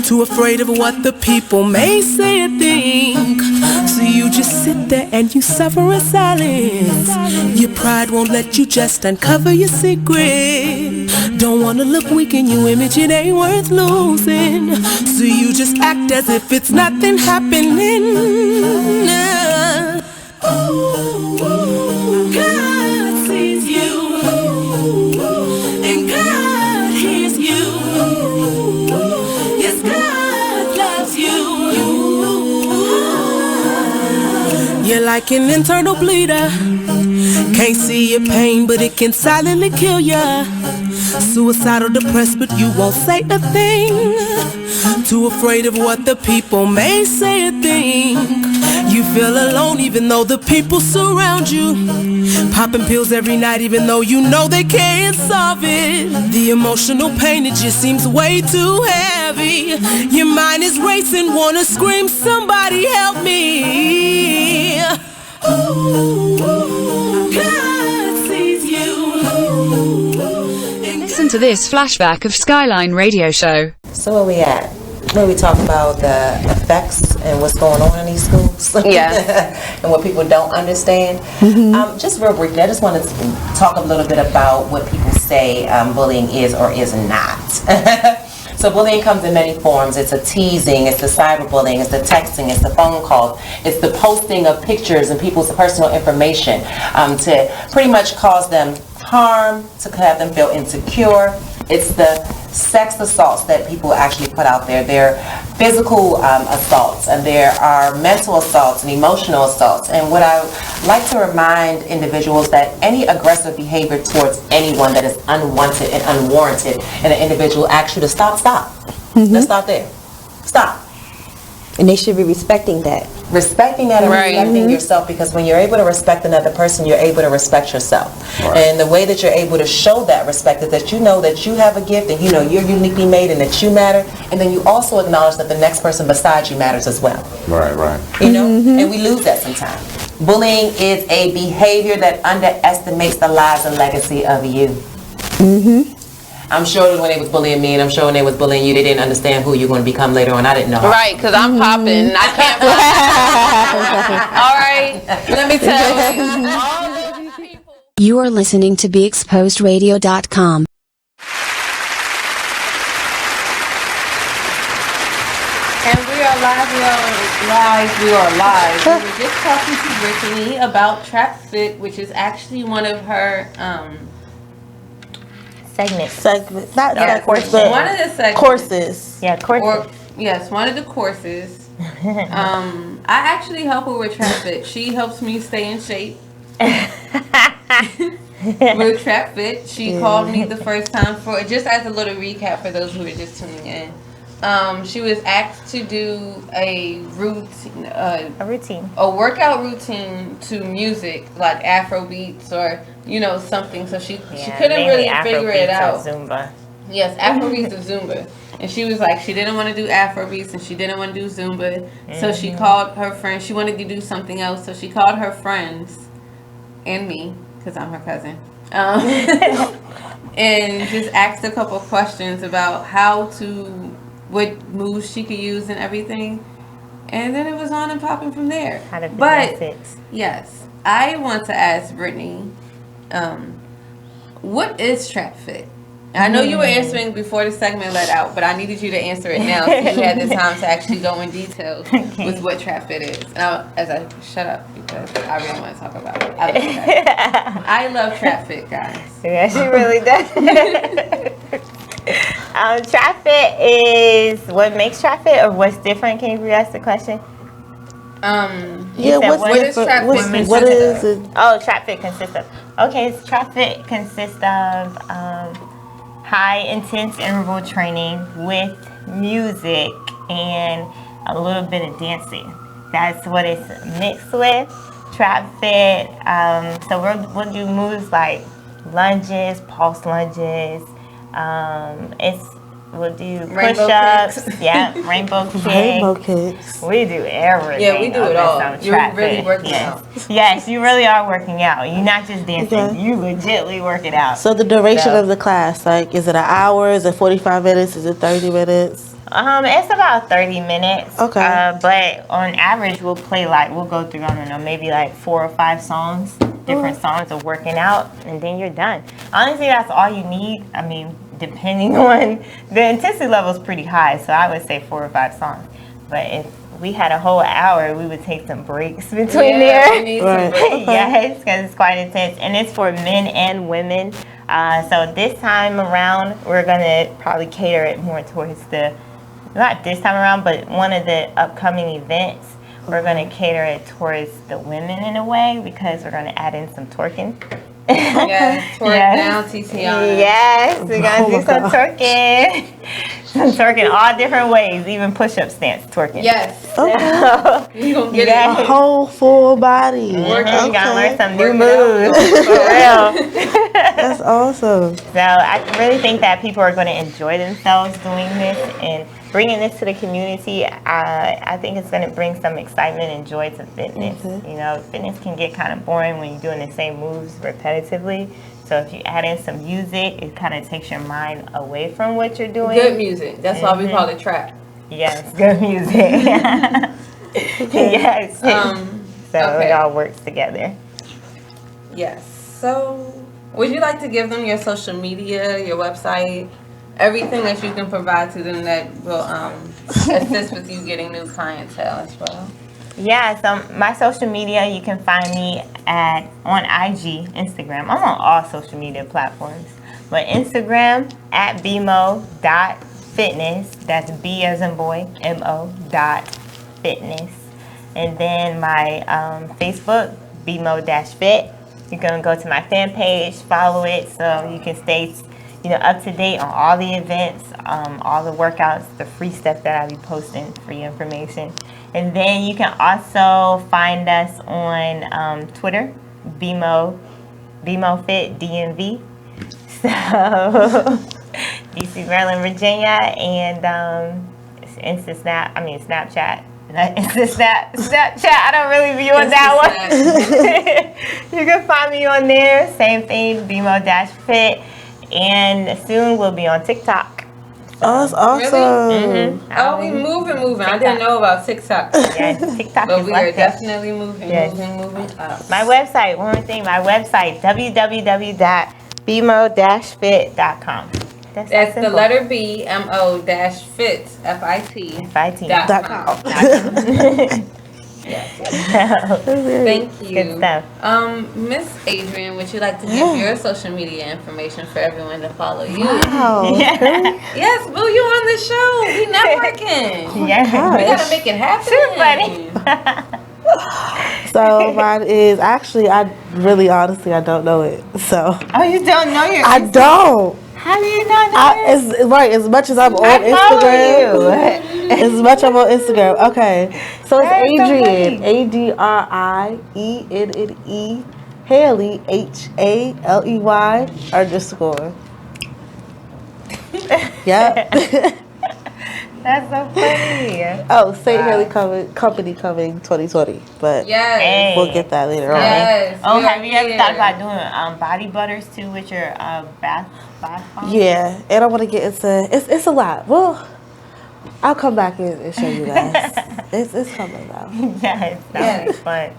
Too afraid of what the people may say or think. So you just sit there and you suffer in silence. Your pride won't let you just uncover your secret. Don't wanna look weak in your image, it ain't worth losing. So you just act as if it's nothing happening. God sees you, and God hears you. Yes, God loves you. You're like an internal bleeder. Can't see your pain, but it can silently kill ya. Suicidal, depressed, but you won't say a thing. Too afraid of what the people may say or think. You feel alone even though the people surround you. Popping pills every night even though you know they can't solve it. The emotional pain, it just seems way too heavy. Your mind is racing, wanna scream, somebody help me. God sees you. Listen to this flashback of Skylyne radio show. So where we at? Where we talk about the effects and what's going on in these schools, and what people don't understand. Just real briefly, I just want to talk a little bit about what people say bullying is or is not. So bullying comes in many forms. It's a teasing, it's the cyberbullying, it's the texting, it's the phone calls, it's the posting of pictures and people's personal information to pretty much cause them harm, to have them feel insecure. It's the sex assaults that people actually put out there. They're physical assaults, and there are mental assaults and emotional assaults. And what I like to remind individuals that any aggressive behavior towards anyone that is unwanted and unwarranted, and an individual asks you to stop. Let's stop there. Stop. And they should be respecting that. Respecting that and respecting yourself, because when you're able to respect another person, you're able to respect yourself. And the way that you're able to show that respect is that you know that you have a gift, and you know you're uniquely made and that you matter, and then you also acknowledge that the next person beside you matters as well. Right. You know, and we lose that sometimes. Bullying is a behavior that underestimates the lives and legacy of you. I'm sure when they was bullying me, and I'm sure when they was bullying you, they didn't understand who you're going to become later on. I didn't know. Right, because I'm popping. I can't All right, let me tell you. You are listening to BeExposedRadio.com. And we are live. We are live. We were just talking to Brittanie about Trap Fit, which is actually one of her segments. One of the segments. Courses. Yeah, courses. Yes, one of the courses. I actually help her with Trap Fit. She helps me stay in shape. With Trap Fit, she called me the first time for, just as a little recap for those who are just tuning in. She was asked to do a workout routine to music, like Afro beats or something. So she couldn't really figure it out. Zumba. Yes, Afro beats and Zumba. And she was like, she didn't want to do Afro beats and she didn't want to do Zumba. So she called her friends. She wanted to do something else. So she called her friends and me, because I'm her cousin. And just asked a couple questions about what moves she could use and everything, and then it was on and popping from there. But yes, I want to ask Brittanie, what is Trap Fit? I know you were answering before the segment let out, but I needed you to answer it now, so you had the time to actually go in detail with what Trap Fit is. And shut up, because I really want to talk about it. I love Trap Fit, guys. Yeah, she really does. Trap Fit is what makes Trap Fit, or what's different? Can you re-ask the question? What is Trap Fit? What is it? Oh, Trap Fit consists of. Okay, Trap Fit consists of high intense interval training with music and a little bit of dancing. That's what it's mixed with. Trap Fit. So we'll do moves like lunges, pulse lunges. We'll do push-ups, rainbow kicks. We do everything. Yeah, we do it all. You're really working out. Yes, you really are working out. You're not just dancing. You legitly work it out. So the duration of the class, like, is it an hour? Is it 45 minutes? Is it 30 minutes? It's about 30 minutes. Okay. But on average, we'll go through, I don't know, maybe like 4 or 5 songs, different songs of working out, and then you're done. Honestly, that's all you need. I mean, depending on the intensity level is pretty high, so I would say 4 or 5 songs. But if we had a whole hour, we would take some breaks between there. We need some breaks. Yes, because it's quite intense, and it's for men and women. So this time around, we're gonna probably cater it more towards not this time around, but one of the upcoming events, we're going to cater it towards the women in a way, because we're going to add in some twerking. Yes, twerk down, TTR. Yes, we're going to do some twerking. Some twerking all different ways, even push-up stance twerking. Yes. Okay. You're going to get a whole full body. You got to learn some new moves. For real. That's awesome. So I really think that people are going to enjoy themselves doing this and bringing this to the community. I think it's going to bring some excitement and joy to fitness. Fitness can get kind of boring when you're doing the same moves repetitively. So if you add in some music, it kind of takes your mind away from what you're doing. Good music. That's why we call it trap. Yes, good music. Yes. So it all works together. Yes. So would you like to give them your social media, your website, everything that you can provide to them that will assist with you getting new clientele as well? Yeah, so my social media, you can find me on IG, Instagram. I'm on all social media platforms. But Instagram, @Bmo.Fit. Fitness. That's B as in boy, MO.Fitness. And then my Facebook, Bmo-Fit. You're gonna go to my fan page, follow it, so you can stay, up to date on all the events, all the workouts, the free stuff that I'll be posting for your information. And then you can also find us on Twitter, Bmo-Fit DMV. So DC, Maryland, Virginia, and Snapchat. Snapchat, I don't really be on that one. You can find me on there. Same thing, Bmo-Fit. And soon we'll be on TikTok. Oh, that's awesome. Really? Mm-hmm. Oh, we moving. TikTok. I didn't know about TikTok. Yeah, TikTok but is we like are definitely moving up. My website, one more thing, www.bmo-fit.com. That's the letter B, MO-Fit, FIT.com. Yes. Thank you. Good stuff. Miss Adrienne, would you like to give your social media information for everyone to follow you? Wow. Yes, boo, you on the show. We networking. Yeah. We gotta make it happen. So mine is actually, honestly, I don't know it. So. Oh, you don't know your? I don't. How do you not know it? Right, as much as I'm on Instagram. As much I'm on Instagram. Okay. So it's Adrienne. ADRIENNE Haley HALEY_. Yep. That's so funny. Oh, St. Haley Company coming 2020. But we'll get that later on. Yes. Oh, have you ever thought about doing body butters too with your bath bombs? Yeah, and I want to get into it's a lot. Well, I'll come back and show you guys. it's coming out. Yes, that would be fun.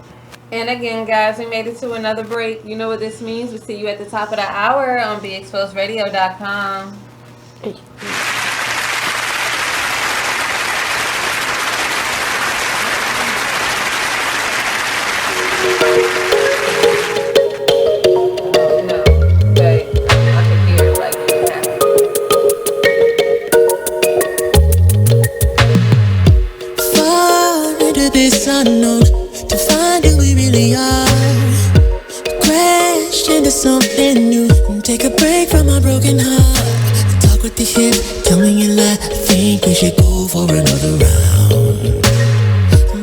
And again, guys, we made it to another break. You know what this means. We see you at the top of the hour on BeExposedRadio.com. This unknown to find who we really are. Crash into something new and take a break from our broken heart. Talk with the hip, tell me you lie. I think we should go for another round.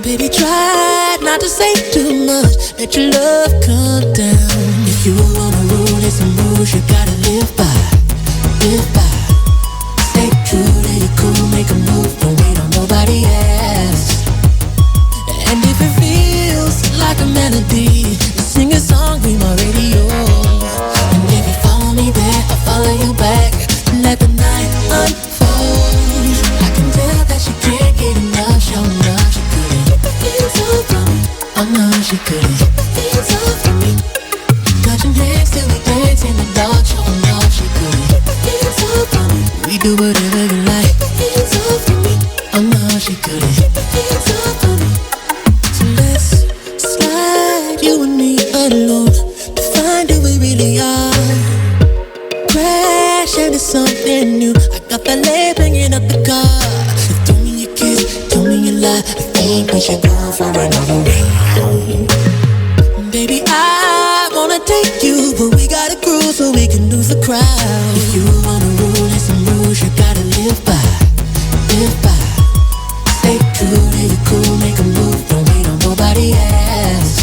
Baby, try not to say too much. Let your love come down. If you wanna rule, it's some rules you gotta live by. Live by. Stay true to your cool, make a move. Don't wait on nobody else. And if it feels like a melody, sing a song, be my radio. And if you follow me there, I'll follow you back. Let the night unfold. I can tell that she can't get enough. Show enough, she couldn't get the feels off from me. Oh no, she couldn't get the feels off from me. Touching hands till we dance in the dark. Show enough, she couldn't get the feels off from me. We do whatever we like. Get the feels off from me. Oh no, she couldn't get the feels off from me. You and me alone to find who we really are. Crash into something new. I got ballet bringing up the car. So throw me your kiss, tell me you lie. I think we should go for another round. Baby, I wanna take you, but we gotta groove so we can lose the crowd. If you wanna rule, there's some rules you gotta live by. Live by. Stay true to your cool, make a move. Don't wait on nobody else.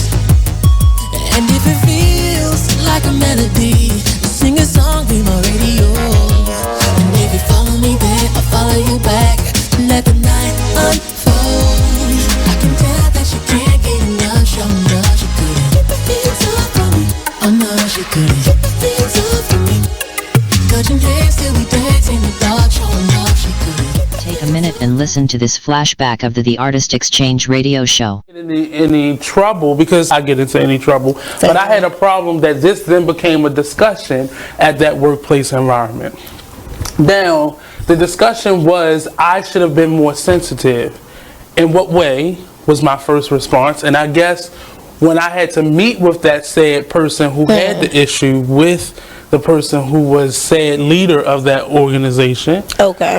And if it feels like a melody, sing a song, be my radio. And if you follow me there, I'll follow you back. Let the night unfold. I can tell that she can't get enough. Show enough, she couldn't get the feels off from me. Oh no, she couldn't get the feels off from me. Touching hands till we dance in the dark. Show enough, she couldn't. Take a minute and listen to this flashback of the Artist Exchange radio show. Any trouble, because I get into any trouble, but I had a problem that this then became a discussion at that workplace environment. Now, the discussion was I should have been more sensitive. In what way was my first response? And I guess when I had to meet with that said person who had the issue with the person who was said leader of that organization. Okay.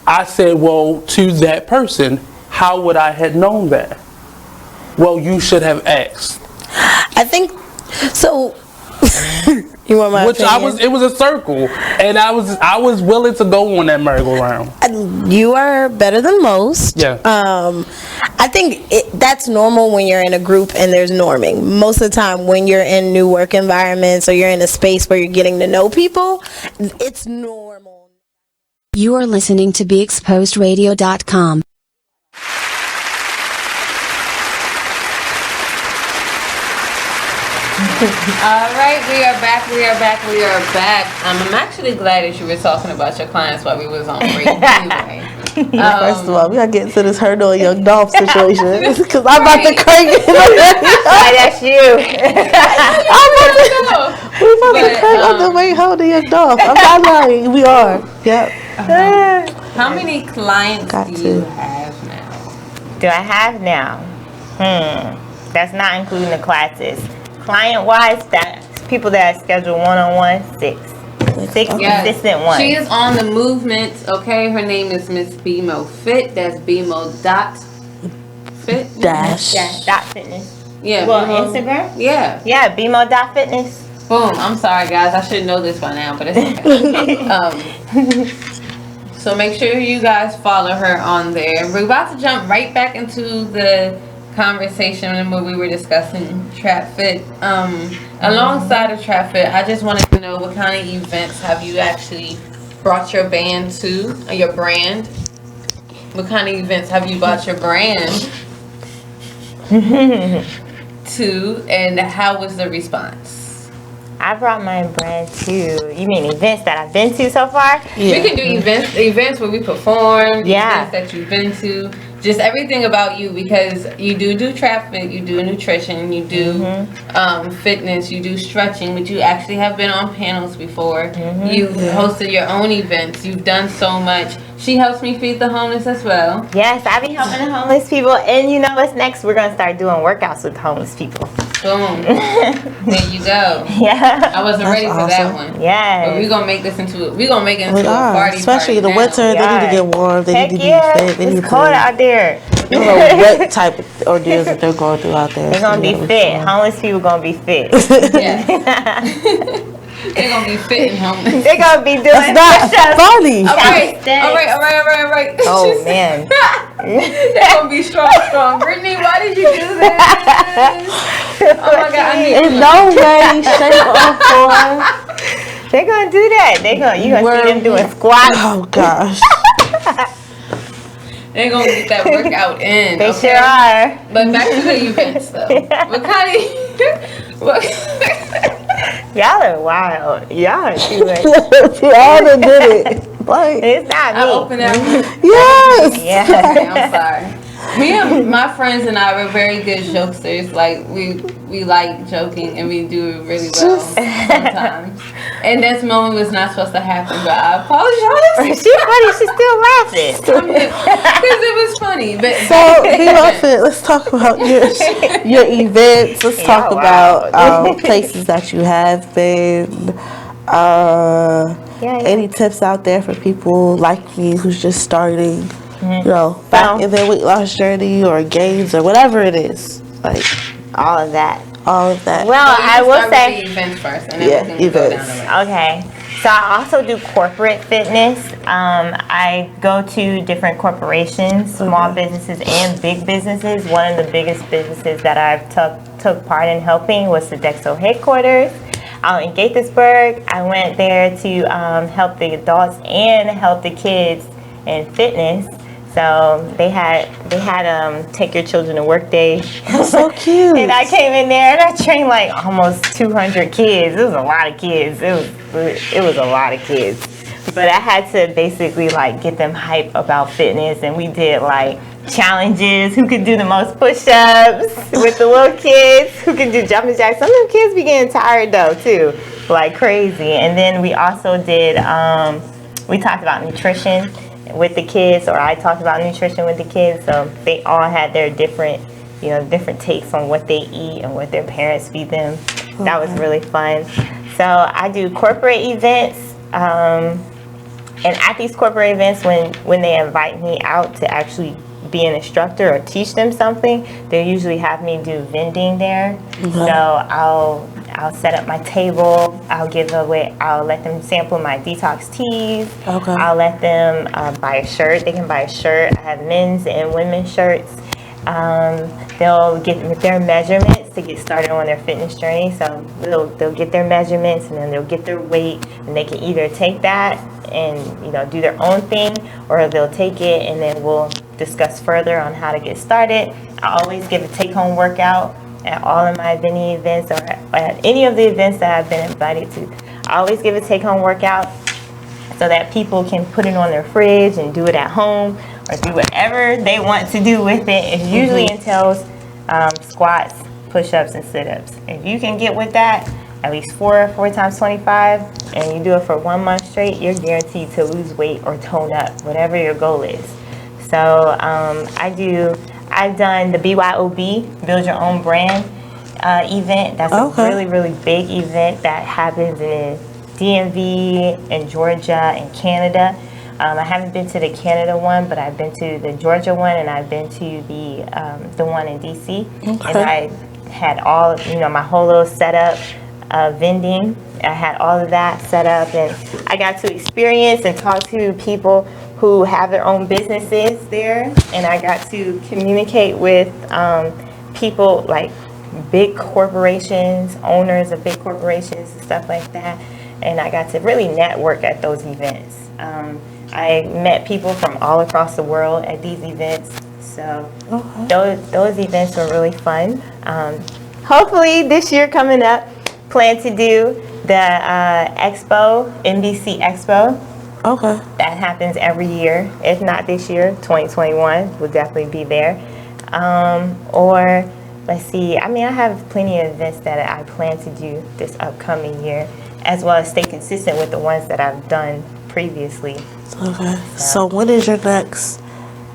I said, well, to that person, how would I have known that? Well, you should have asked. I think so. You want my opinion? It was a circle, and I was willing to go on that merry-go-round. You are better than most. Yeah. I think that's normal when you're in a group and there's norming. Most of the time when you're in new work environments or you're in a space where you're getting to know people, it's normal. You are listening to BeExposedRadio.com. All right, we are back. I'm actually glad that you were talking about your clients while we was on break anyway. First of all, we gotta get into this her no young Dolph situation because I'm about to crank it. That's you. We about to crank on the way home to young Dolph. I'm not lying. We are. Yep. How many clients do you have now? Do I have now? That's not including the classes. Client-wise, that's people that schedule one-on-one, six consistent ones. She is on the movement. Okay, her name is Miss Bmo-Fit. That's Bmo.Fit. Dot fitness. Yeah. Well, Instagram. Yeah. Yeah. Bmo.Fitness. Boom. I'm sorry, guys. I should know this by now, but it's okay. So make sure you guys follow her on there. We're about to jump right back into the conversation where we were discussing Trap Fit. Alongside of Trap Fit, I just wanted to know what kind of events have you actually brought your band to, or your brand? What kind of events have you brought your brand to, and how was the response? I brought my brand to, you mean events that I've been to so far? Yeah. We can do events where we perform, events that you've been to. Just everything about you, because you do Trap Fit, you do nutrition, you do fitness, you do stretching, but you actually have been on panels before. You've hosted your own events. You've done so much. She helps me feed the homeless as well. Yes, I be helping the homeless people. And you know what's next? We're going to start doing workouts with homeless people. Boom. There you go. Yeah. I wasn't ready for that one. Yeah. But we're going to make this into a party. Especially in the winter, they need to get warm. They need to be fit. They need it's cold out there. I don't know what type of ordeals that they're going through out there. They're going to be fit. Homeless people going to be fit. They're going to be fit and homeless. They're going to be doing That's not funny. All right. Oh, man. They're going to be strong. Brittany, why did you do that? Oh, my God. In no way, shape, or form. They're going to do that. You're going to see them doing squats. Oh, gosh. They're going to get that workout in. They sure are. But back to the events, though. What kind of... Y'all are wild. Y'all are too much. Y'all done did it. Like, it's not me. I opened that. Yes. Yeah. Okay, I'm sorry. Me and my friends and I were very good jokesters. Like, we like joking and we do it really well sometimes. And this moment was not supposed to happen, but I apologize. She's funny. She's still laughing. Because it was funny. But so, Bmo-Fit, let's talk about your events. Let's talk about places that you have been. Any tips out there for people like me who's just starting, you know, back in their weight loss journey or gains or whatever it is, like all of that. Well, I will say events first, and then we can go down the road. Okay. So I also do corporate fitness. I go to different corporations, small businesses and big businesses. One of the biggest businesses that I've took part in helping was the Dexo headquarters out in Gaithersburg. I went there to help the adults and help the kids in fitness. So they had take your children to work day. That's so cute. And I came in there and I trained like almost 200 kids. It was a lot of kids. It was a lot of kids. But I had to basically like get them hype about fitness, and we did like challenges. Who could do the most push-ups with the little kids? Who could do jumping jacks? Some of them kids be getting tired though too, like crazy. And then we also did we talked about nutrition with the kids, or I talked about nutrition with the kids. So they all had their different takes on what they eat and what their parents feed them. That was really fun. So I do corporate events, and at these corporate events, when they invite me out to actually be an instructor or teach them something, they usually have me do vending there. So I'll set up my table. I'll let them sample my detox teas. I'll let them buy a shirt. They can buy a shirt. I have men's and women's shirts. They'll get their measurements to get started on their fitness journey. So they'll get their measurements, and then they'll get their weight, and they can either take that and do their own thing, or they'll take it and then we'll discuss further on how to get started. I always give a take-home workout at all of my vending events, or at any of the events that I've been invited to. I always give a take-home workout so that people can put it on their fridge and do it at home, or do whatever they want to do with it. It usually entails squats, push-ups, and sit-ups. If you can get with that, at least 4 times 25, and you do it for 1 month straight, you're guaranteed to lose weight or tone up, whatever your goal is. So I've done the BYOB, Build Your Own Brand event. That's a really, really big event that happens in DMV and Georgia and Canada. I haven't been to the Canada one, but I've been to the Georgia one, and I've been to the one in DC. And I had all, my whole little setup of vending. I had all of that set up, and I got to experience and talk to people who have their own businesses there, and I got to communicate with people like big corporations, owners of big corporations and stuff like that, and I got to really network at those events. I met people from all across the world at these events, so those events were really fun. Hopefully this year coming up, plan to do the Expo, NBC Expo. That happens every year. If not this year, 2021 will definitely be there. Or let's see, I have plenty of events that I plan to do this upcoming year, as well as stay consistent with the ones that I've done previously. So when is your next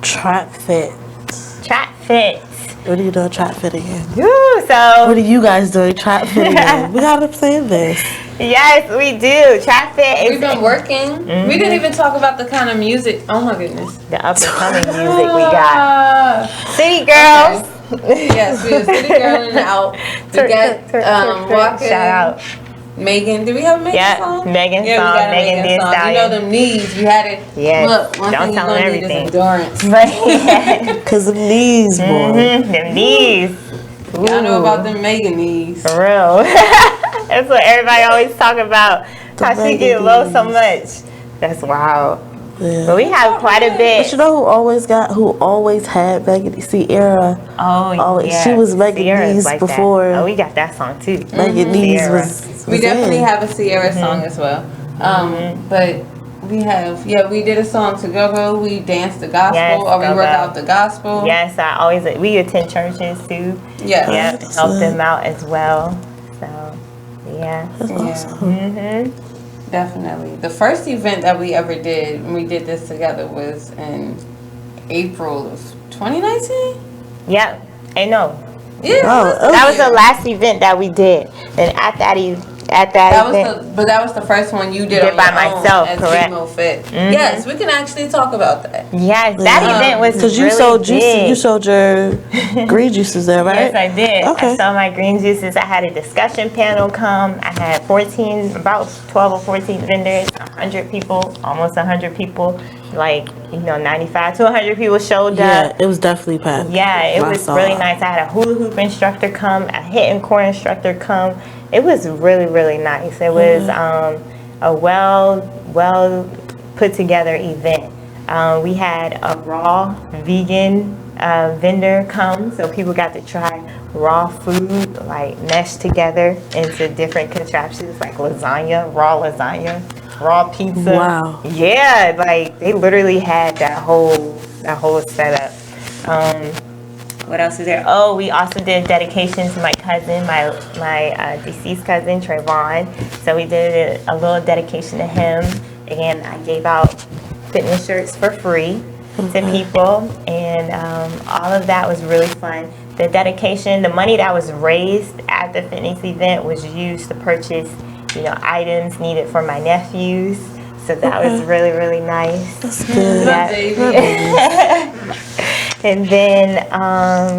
Trap Fit? Trap Fit. When are you doing Trap Fit again? So what are you guys doing Trap Fit again? We gotta plan this. Yes, we do. Trap Fit. We've been working. We didn't even talk about the kind of music. Oh my goodness. The up and coming music we got. City Girls. Okay. Yes, we have City Girl in the out. We got Walker. Shout out. Megan, did we have a Megan song? Megan yeah, song. We got a Megan did song. You know them knees. We had it. Yes. Look, one don't thing tell you're them gonna everything. need is endurance. Cause them knees, boy. Them knees. Y'all know about them Megan knees. For real. That's what everybody always talk about. How she get low so much. That's wild. Yeah. But we have quite a bit. But you know who always had Megan? Sierra. Yeah. She was Megan Knees like before. That. Oh, we got that song too. Megan Knees was We definitely have a Sierra song as well. But we have, we did a song together. We danced the gospel, or we work out the gospel. Yes, we attend churches too. Yeah, help them out as well. So, yeah. That's awesome. Definitely. The first event that we ever did, when we did this together, was in April of 2019? Yep. I know. Yeah. That was the last event that we did. And at that event. That was the first one you did on by your myself, own correct? Bmo-Fit. Yes, we can actually talk about that. Yes, that event was because really you sold big. juices. You sold your green juices there, right? Yes, I did. Okay. I sold my green juices. I had a discussion panel come. I had about 12 or 14 vendors, 100 people, almost 100 people. 95 to 100 people showed up. Yeah, it was definitely packed. Yeah, it was really nice. I had a hula hoop instructor come, a hitting core instructor come. It was really, really nice. It was a well put together event. We had a raw vegan vendor come, so people got to try raw food, like meshed together into different contraptions, like lasagna, raw pizza. Wow. Yeah, they literally had that whole setup. What else is there? Oh, we also did dedication to my cousin, my deceased cousin, Trayvon. So we did a little dedication to him, and I gave out fitness shirts for free to people, and all of that was really fun. The dedication, the money that was raised at the fitness event was used to purchase, items needed for my nephews. So that was really, really nice. That's good. And then,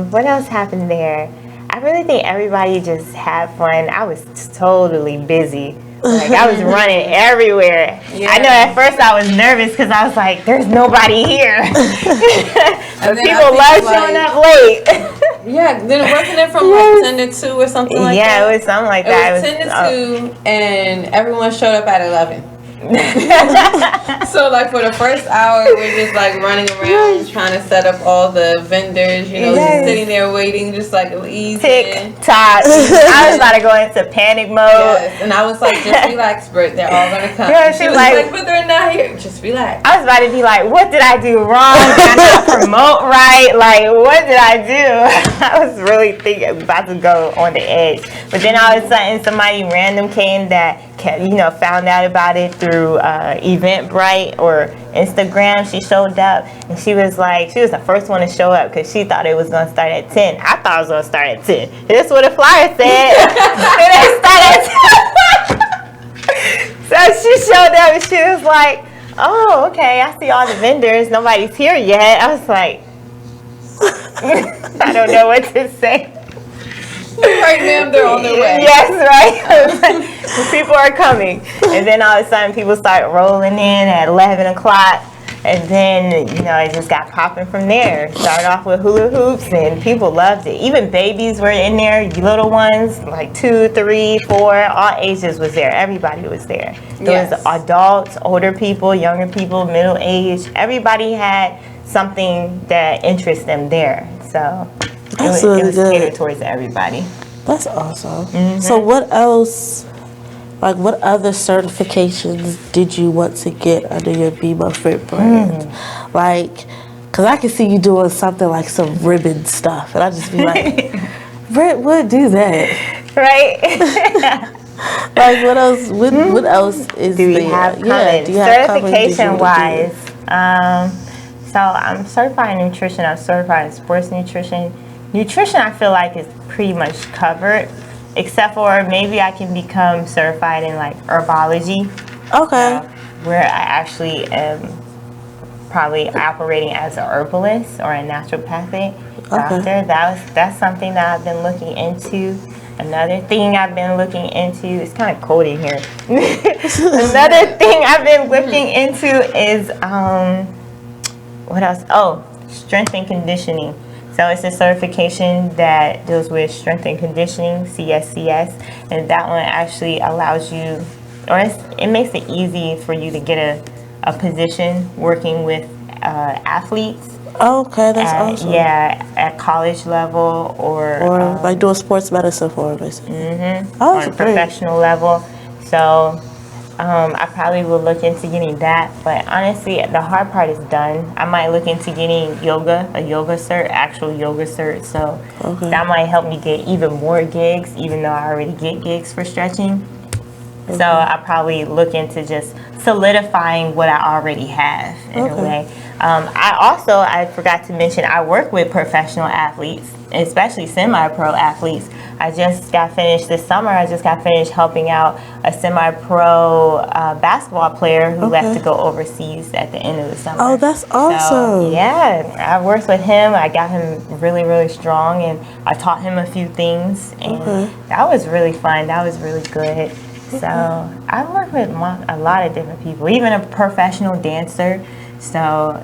what else happened there? I really think everybody just had fun. I was totally busy. Like, I was running everywhere. I know at first I was nervous because I was like, there's nobody here. But people love showing up late. Yeah, then wasn't it from like 10 to 2 or something like that? Yeah, it was something like that. It was 10 to 2 and everyone showed up at 11. So like for the first hour we're just like running around trying to set up all the vendors, just sitting there waiting, just like easy. Tick tock. I was about to go into panic mode. Yes, and I was like, just relax, Britt, they're all gonna come. Yeah, she was like, but they're not here. Just relax. I was about to be like, what did I do wrong? Did I not promote right? Like, what did I do? I was really about to go on the edge. But then all of a sudden somebody random came that found out about it through Eventbrite or Instagram. She showed up and she was the first one to show up because she thought it was going to start at 10. I thought it was going to start at 10. That's what the flyer said. It didn't start at 10. So she showed up and she was like, oh, okay, I see all the vendors. Nobody's here yet. I was like, I don't know what to say. Right, ma'am, they're on their way. Yes, right. People are coming. And then all of a sudden people start rolling in at 11 o'clock. And then, it just got popping from there. Started off with hula hoops and people loved it. Even babies were in there, little ones, like 2, 3, 4, all ages was there. Everybody was there. There was adults, older people, younger people, middle age. Everybody had something that interests them there. So it was catered towards everybody. That's awesome. Mm-hmm. So what else, what other certifications did you want to get under your Bmo-Fit brand? Because I can see you doing something like some ribbon stuff. And I just be like, Britt would do that. Right? What else? What else is do we have coming? Certification-wise, so I'm certified in nutrition. I'm certified in sports nutrition. Nutrition, I feel like, is pretty much covered, except for maybe I can become certified in herbology. Okay. Where I actually am probably operating as an herbalist or a naturopathic doctor. That's something that I've been looking into. Another thing I've been looking into, it's kind of cold in here. Another thing I've been looking into is, what else? Oh, strength and conditioning. So it's a certification that deals with strength and conditioning, CSCS, and that one actually allows you, it makes it easy for you to get a position working with athletes. Okay, that's awesome. Yeah, at college level or doing sports medicine for it, basically. Mm-hmm. On a professional level. So I probably will look into getting that, but honestly, the hard part is done. I might look into getting a yoga cert, actual yoga cert. So that might help me get even more gigs, even though I already get gigs for stretching. Okay. So I probably look into just solidifying what I already have in a way. I forgot to mention, I work with professional athletes, especially semi-pro athletes. I just got finished this summer. I just got finished helping out a semi-pro basketball player who left to go overseas at the end of the summer. Oh, that's awesome. So, yeah, I worked with him. I got him really, really strong, and I taught him a few things, and that was really fun. That was really good. So I work with a lot of different people, even a professional dancer. So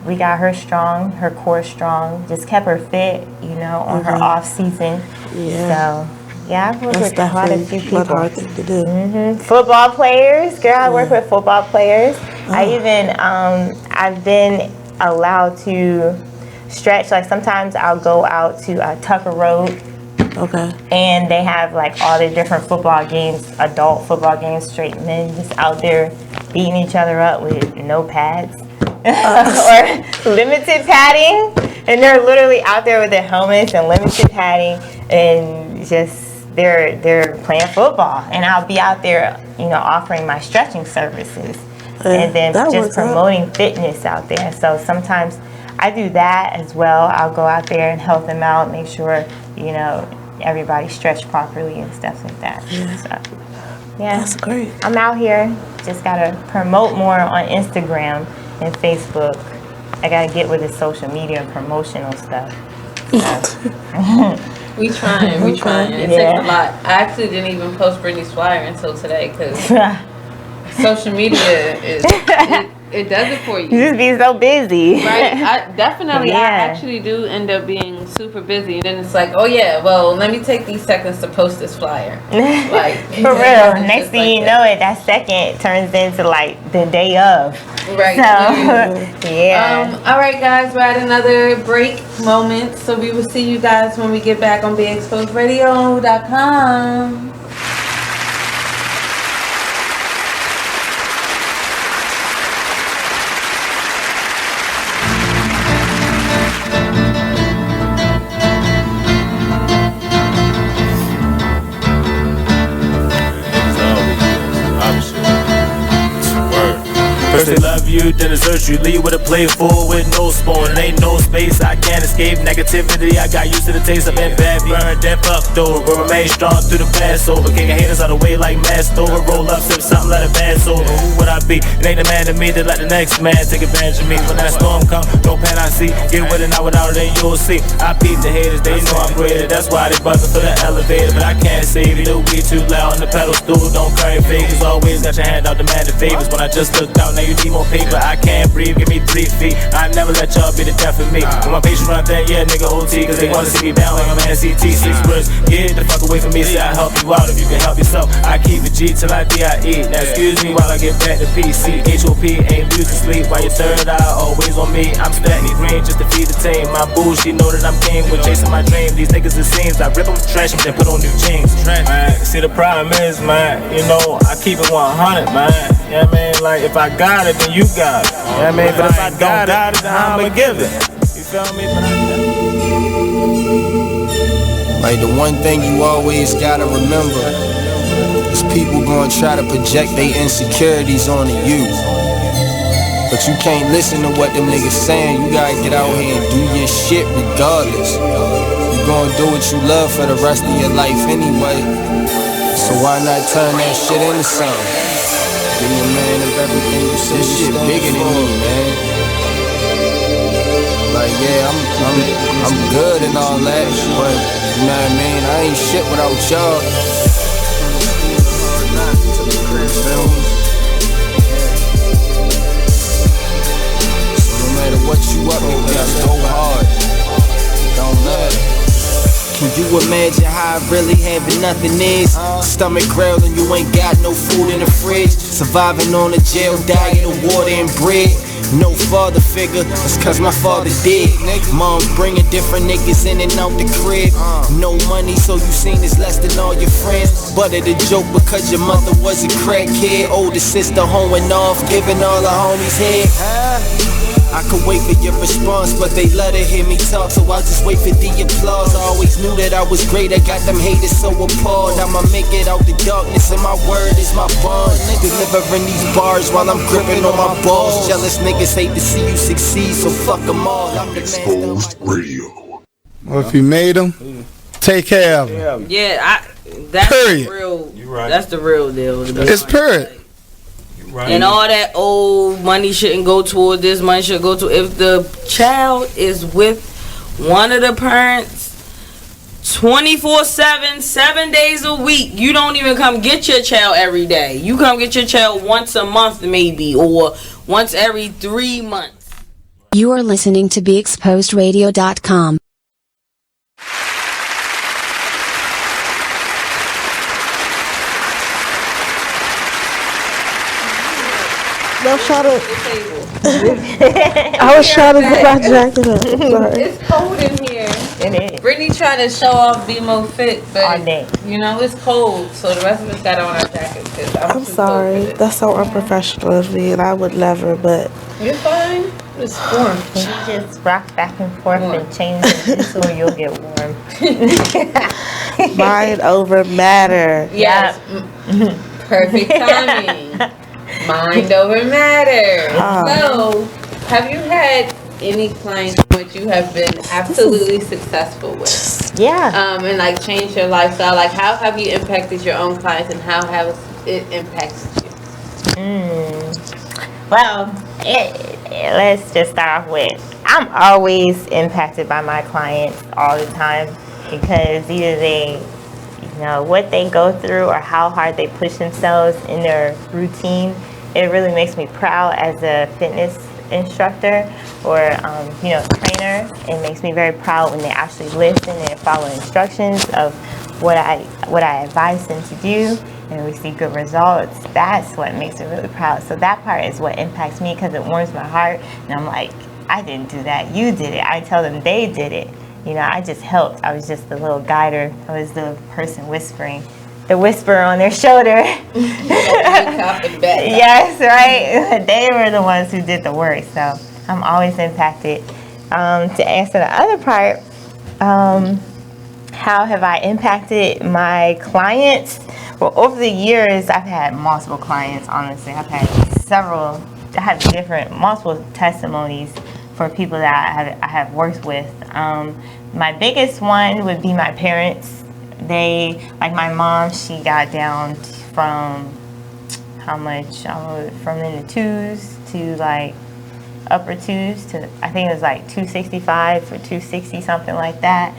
we got her strong, her core strong, just kept her fit, on her off season. Yeah. So, I've worked with a few people. That's hard thing to do. Mm-hmm. Football players, girl, I work with football players. I've been allowed to stretch. Like sometimes I'll go out to Tucker Road. Okay. And they have all the different football games, adult football games, straight men just out there beating each other up with no pads or limited padding. And they're literally out there with their helmets and limited padding and just they're playing football. And I'll be out there, offering my stretching services and then just promoting fitness out there. So sometimes I do that as well. I'll go out there and help them out, make sure, everybody stretch properly and stuff like that. Yeah. So, yeah, that's great. I'm out here. Just gotta promote more on Instagram and Facebook. I gotta get with the social media and promotional stuff. So. We trying. It takes a lot. I actually didn't even post Brittany's flyer until today because social media it does it for you. You just be so busy. Right. I actually do end up being super busy, and then it's like, oh yeah, well, let me take these seconds to post this flyer. Like for real. Next thing you know, that second turns into like the day of. Right. So, yeah. All right, guys, we're at another break moment, so we will see you guys when we get back on BeExposedRadio.com. First they love you, then desert you. Leave with a plate full with no spoon. Ain't no space, I can't escape negativity. I got used to the taste. I've been bad, burned, then fucked over. But remain strong through the Passover. Kicking haters out of the way like masked over. Roll up, sip something, let it pass over. Who would I be? It ain't the man to me that let the next man take advantage of me. When that storm come, no pan I see. Get with it, not without it, then you'll see. I peep the haters, they know I'm greater. That's why they buzzing for the elevator. But I can't save it, it'll be too loud on the pedal stool. Don't carry favors, always got your hand out demanding favors. When I just looked out, now you need more paper. I can't breathe, give me 3 feet. I never let y'all be the death of me. When my patience run thin, yeah, nigga OT. Cause they wanna see me down like I'm NCT. 6 words, get the fuck away from me. See, I help you out if you can help yourself. I keep it G till I DIE. Now excuse me while I get back to PC. HOP ain't used to sleep while your third eye always on me. I'm stacking green just to feed the team. My boo, she know that I'm king with chasing my dream. These niggas it seems I rip them, trash them, then put on new jeans. Man, see the problem is, man, you know, I keep it 100, man. Yeah, man, like if I got it, then you got it. Yeah, man, but if I don't got it, then I'ma give it. You feel me? Like the one thing you always gotta remember is people gonna try to project their insecurities onto you. But you can't listen to what them niggas saying. You gotta get out here and do your shit regardless. You gonna do what you love for the rest of your life anyway. So why not turn that shit into something? Be a man of everything you say. This shit bigger than me, man. Like yeah, I'm good and all that, but you know what I mean? I ain't shit without y'all. So no matter what you up, you gotta go hard. Don't matter. Can you imagine how really having nothing is? Stomach growling, you ain't got no food in the fridge. Surviving on a jail diet of water and bread. No father figure, it's cause my father dead. Mom bringing different niggas in and out the crib. No money, so you seen it's less than all your friends. But it a joke because your mother was a crackhead. Older sister hoeing off, giving all the homies head. I could wait for your response, but they let her hear me talk, so I'll just wait for the applause. I always knew that I was great, I got them haters so appalled. I'ma make it out the darkness, and my word is my bond. Delivering these bars while I'm gripping on my balls. Jealous niggas hate to see you succeed, so fuck them all. I'm the Exposed Radio. Well, if you made them, take care of them. Yeah, that's period. The real. Right. That's the real deal. It's period. Right. And all that old money shouldn't go toward this, money should go to if the child is with one of the parents 24/7, 7 days a week. You don't even come get your child every day. You come get your child once a month maybe, or once every 3 months. You are listening to BeExposedRadio.com. No, shut up. I was trying to get my jacket up. Sorry. It's cold in here. It is. Brittany trying to show off Bmo-Fit, but you know it's cold, so the rest of us got on our jackets. I'm sorry. That's so unprofessional of me, and I would never, but... You're fine. It's warm. You just rock back and forth and change it so you'll get warm. Mind over matter. Yes. Perfect timing. Mind over matter. So, have you had any clients which you have been absolutely successful with? Yeah. And like changed your lifestyle. Like how have you impacted your own clients and how has it impacted you? Well, let's just start off with, I'm always impacted by my clients all the time, because either they, what they go through or how hard they push themselves in their routine. It really makes me proud as a fitness instructor or trainer. It makes me very proud when they actually listen and follow instructions of what I advise them to do, and we see good results. That's what makes me really proud. So that part is what impacts me, because it warms my heart, and I'm like, I didn't do that, you did it. I tell them they did it. I just helped. I was just the little guider. I was the person whispering, the whisper on their shoulder. Yes, right. They were the ones who did the work. So I'm always impacted. To answer the other part, how have I impacted my clients? Well, over the years, I've had multiple clients, honestly. I've had multiple testimonies for people that I have worked with. My biggest one would be my parents. Like my mom, she got down from how much? From in the 2s to like upper 2s to, I think it was like 265 or 260, something like that,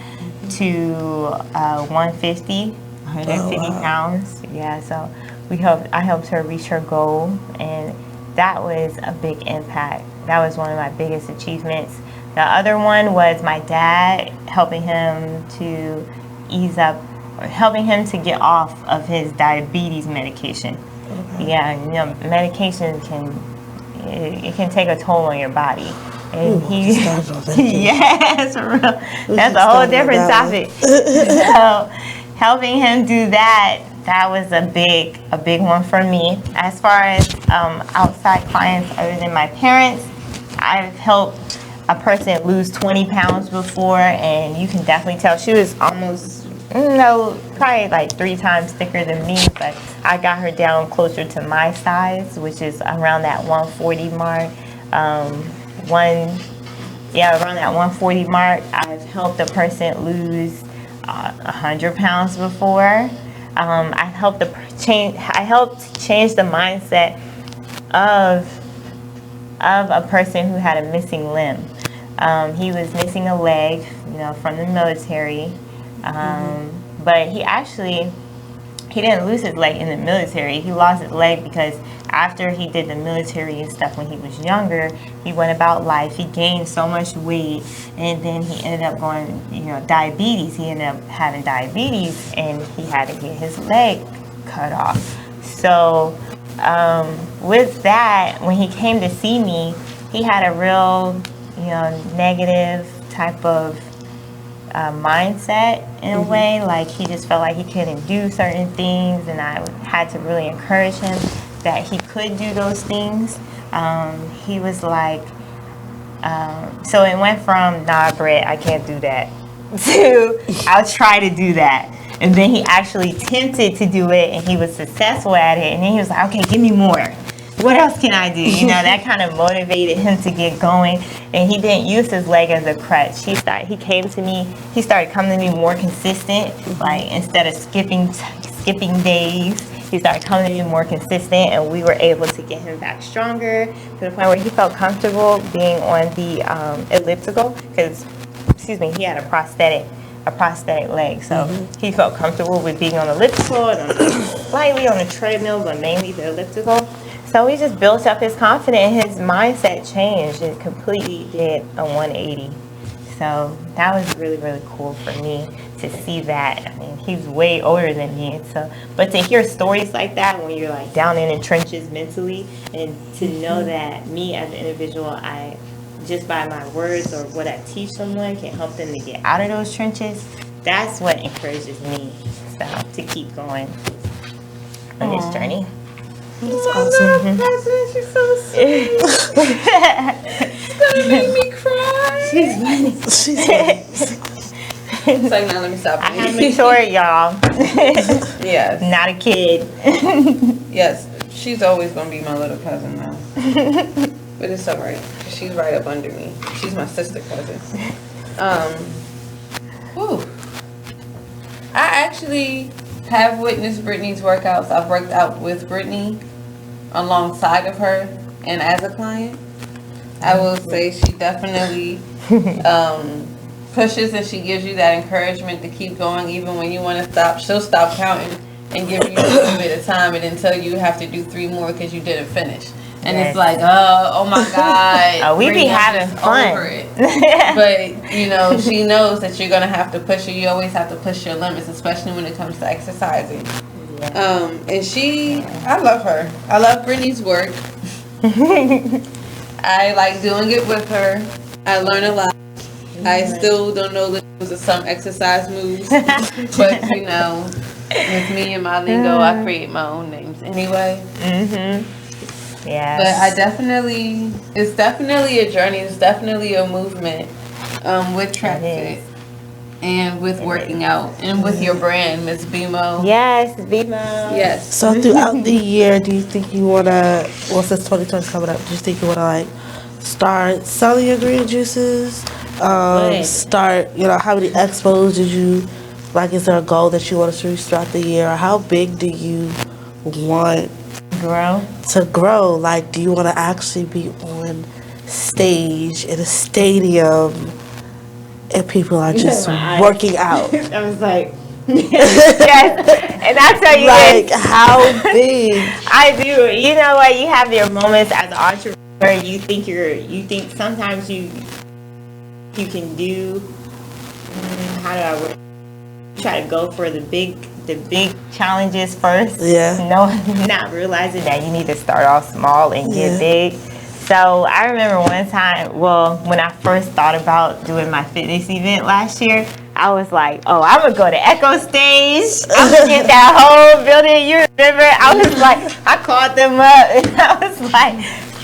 to 150 pounds. Yeah, so I helped her reach her goal, and that was a big impact. That was one of my biggest achievements. The other one was my dad, helping him to ease up, or helping him to get off of his diabetes medication. Okay. Yeah, medication can take a toll on your body. And yes, for real. That's a whole different topic. So helping him do that was a big one for me. As far as outside clients other than my parents, I've helped a person lose 20 pounds before, and you can definitely tell she was almost, probably like 3 times thicker than me, but I got her down closer to my size, which is around that 140 mark. Around that 140 mark. I've helped a person lose 100 pounds before. I helped change the mindset of a person who had a missing limb. He was missing a leg, from the military, but he didn't lose his leg in the military. He lost his leg because after he did the military and stuff when he was younger, he went about life. He gained so much weight, and then he ended up going, diabetes. He ended up having diabetes, and he had to get his leg cut off. So with that, when he came to see me, he had a real, negative type of mindset in a way. Like he just felt like he couldn't do certain things, and I had to really encourage him that he could do those things. He was like, so it went from, nah, Brett, I can't do that, to I'll try to do that. And then he actually attempted to do it, and he was successful at it. And then he was like, okay, give me more. What else can I do? That kind of motivated him to get going. And he didn't use his leg as a crutch. He started coming to me more consistent. Like instead of skipping days, he started coming to me more consistent, and we were able to get him back stronger to the point where he felt comfortable being on the elliptical, because, he had a prosthetic leg, so he felt comfortable with being on the elliptical and slightly on the treadmill, but mainly the elliptical. So we just built up his confidence. His mindset changed. It completely did a 180. So that was really, really cool for me to see that. I mean, he's way older than me. But to hear stories like that when you're like down in the trenches mentally, and to know that me as an individual, I just by my words or what I teach someone can help them to get out of those trenches, that's what encourages me to keep going on this journey. That's awesome. She's so sweet. It's gonna make me cry. She's funny. It's like, now let me stop. I have matured, y'all. Yes. Not a kid. Yes. She's always gonna be my little cousin now. But it's alright. she's right up under me. She's my sister cousin. I actually have witnessed Brittany's workouts. I've worked out with Brittany alongside of her and as a client. I will say she definitely pushes and she gives you that encouragement to keep going even when you want to stop. She'll stop counting and give you a little bit of time and then tell you have to do 3 more because you didn't finish. And it's like, oh my God. We be having fun. Over it. But, you know, she knows that you're going to have to push it. You always have to push your limits, especially when it comes to exercising. Yeah. And I love her. I love Brittany's work. I like doing it with her. I learn a lot. I still don't know the names of some exercise moves. But, you know, with me and my lingo, I create my own names anyway. Yeah. But it's definitely a journey. It's definitely a movement with Track Fit and with working out and with your brand, Miss Bmo. Yes, Bmo. Yes. So throughout the year, do you think you want to, well, since 2020 is coming up, do you think you want to like start selling your green juices? Start, you know, how many expos did you, like, is there a goal that you want to reach throughout the year? Or how big do you want to grow? Like, do you want to actually be on stage in a stadium and people are just working out? I was like, yes. And I tell you, like, how big? I do. You know what? You have your moments as an entrepreneur. You think sometimes you can do. How do I work? Try to go for the big challenges first. Yeah. No, not realizing that you need to start off small and get big. So I remember one time, when I first thought about doing my fitness event last year, I was like, oh, I'm going to go to Echo Stage. I'm going to get that whole building. You remember? I was like, I called them up and I was like,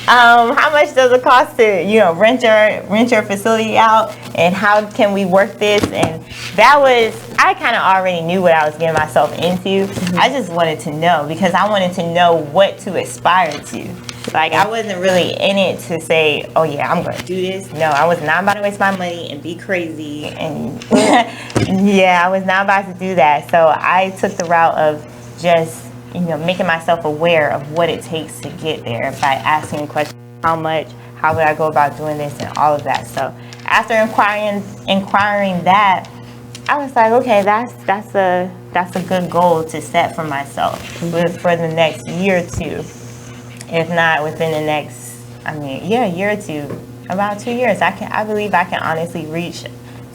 how much does it cost to, you know, rent your facility out, and how can we work this? And I kind of already knew what I was getting myself into. I just wanted to know, because I wanted to know what to aspire to. Like, I wasn't really in it to say, oh yeah, I'm going to do this. No, I was not about to waste my money and be crazy. And yeah, I was not about to do that. So I took the route of just, you know, making myself aware of what it takes to get there by asking questions, how much, how would I go about doing this, and all of that. So after inquiring that, I was like, okay, that's a good goal to set for myself for the next year or two. If not within the next, year or two, about 2 years. I believe I can honestly reach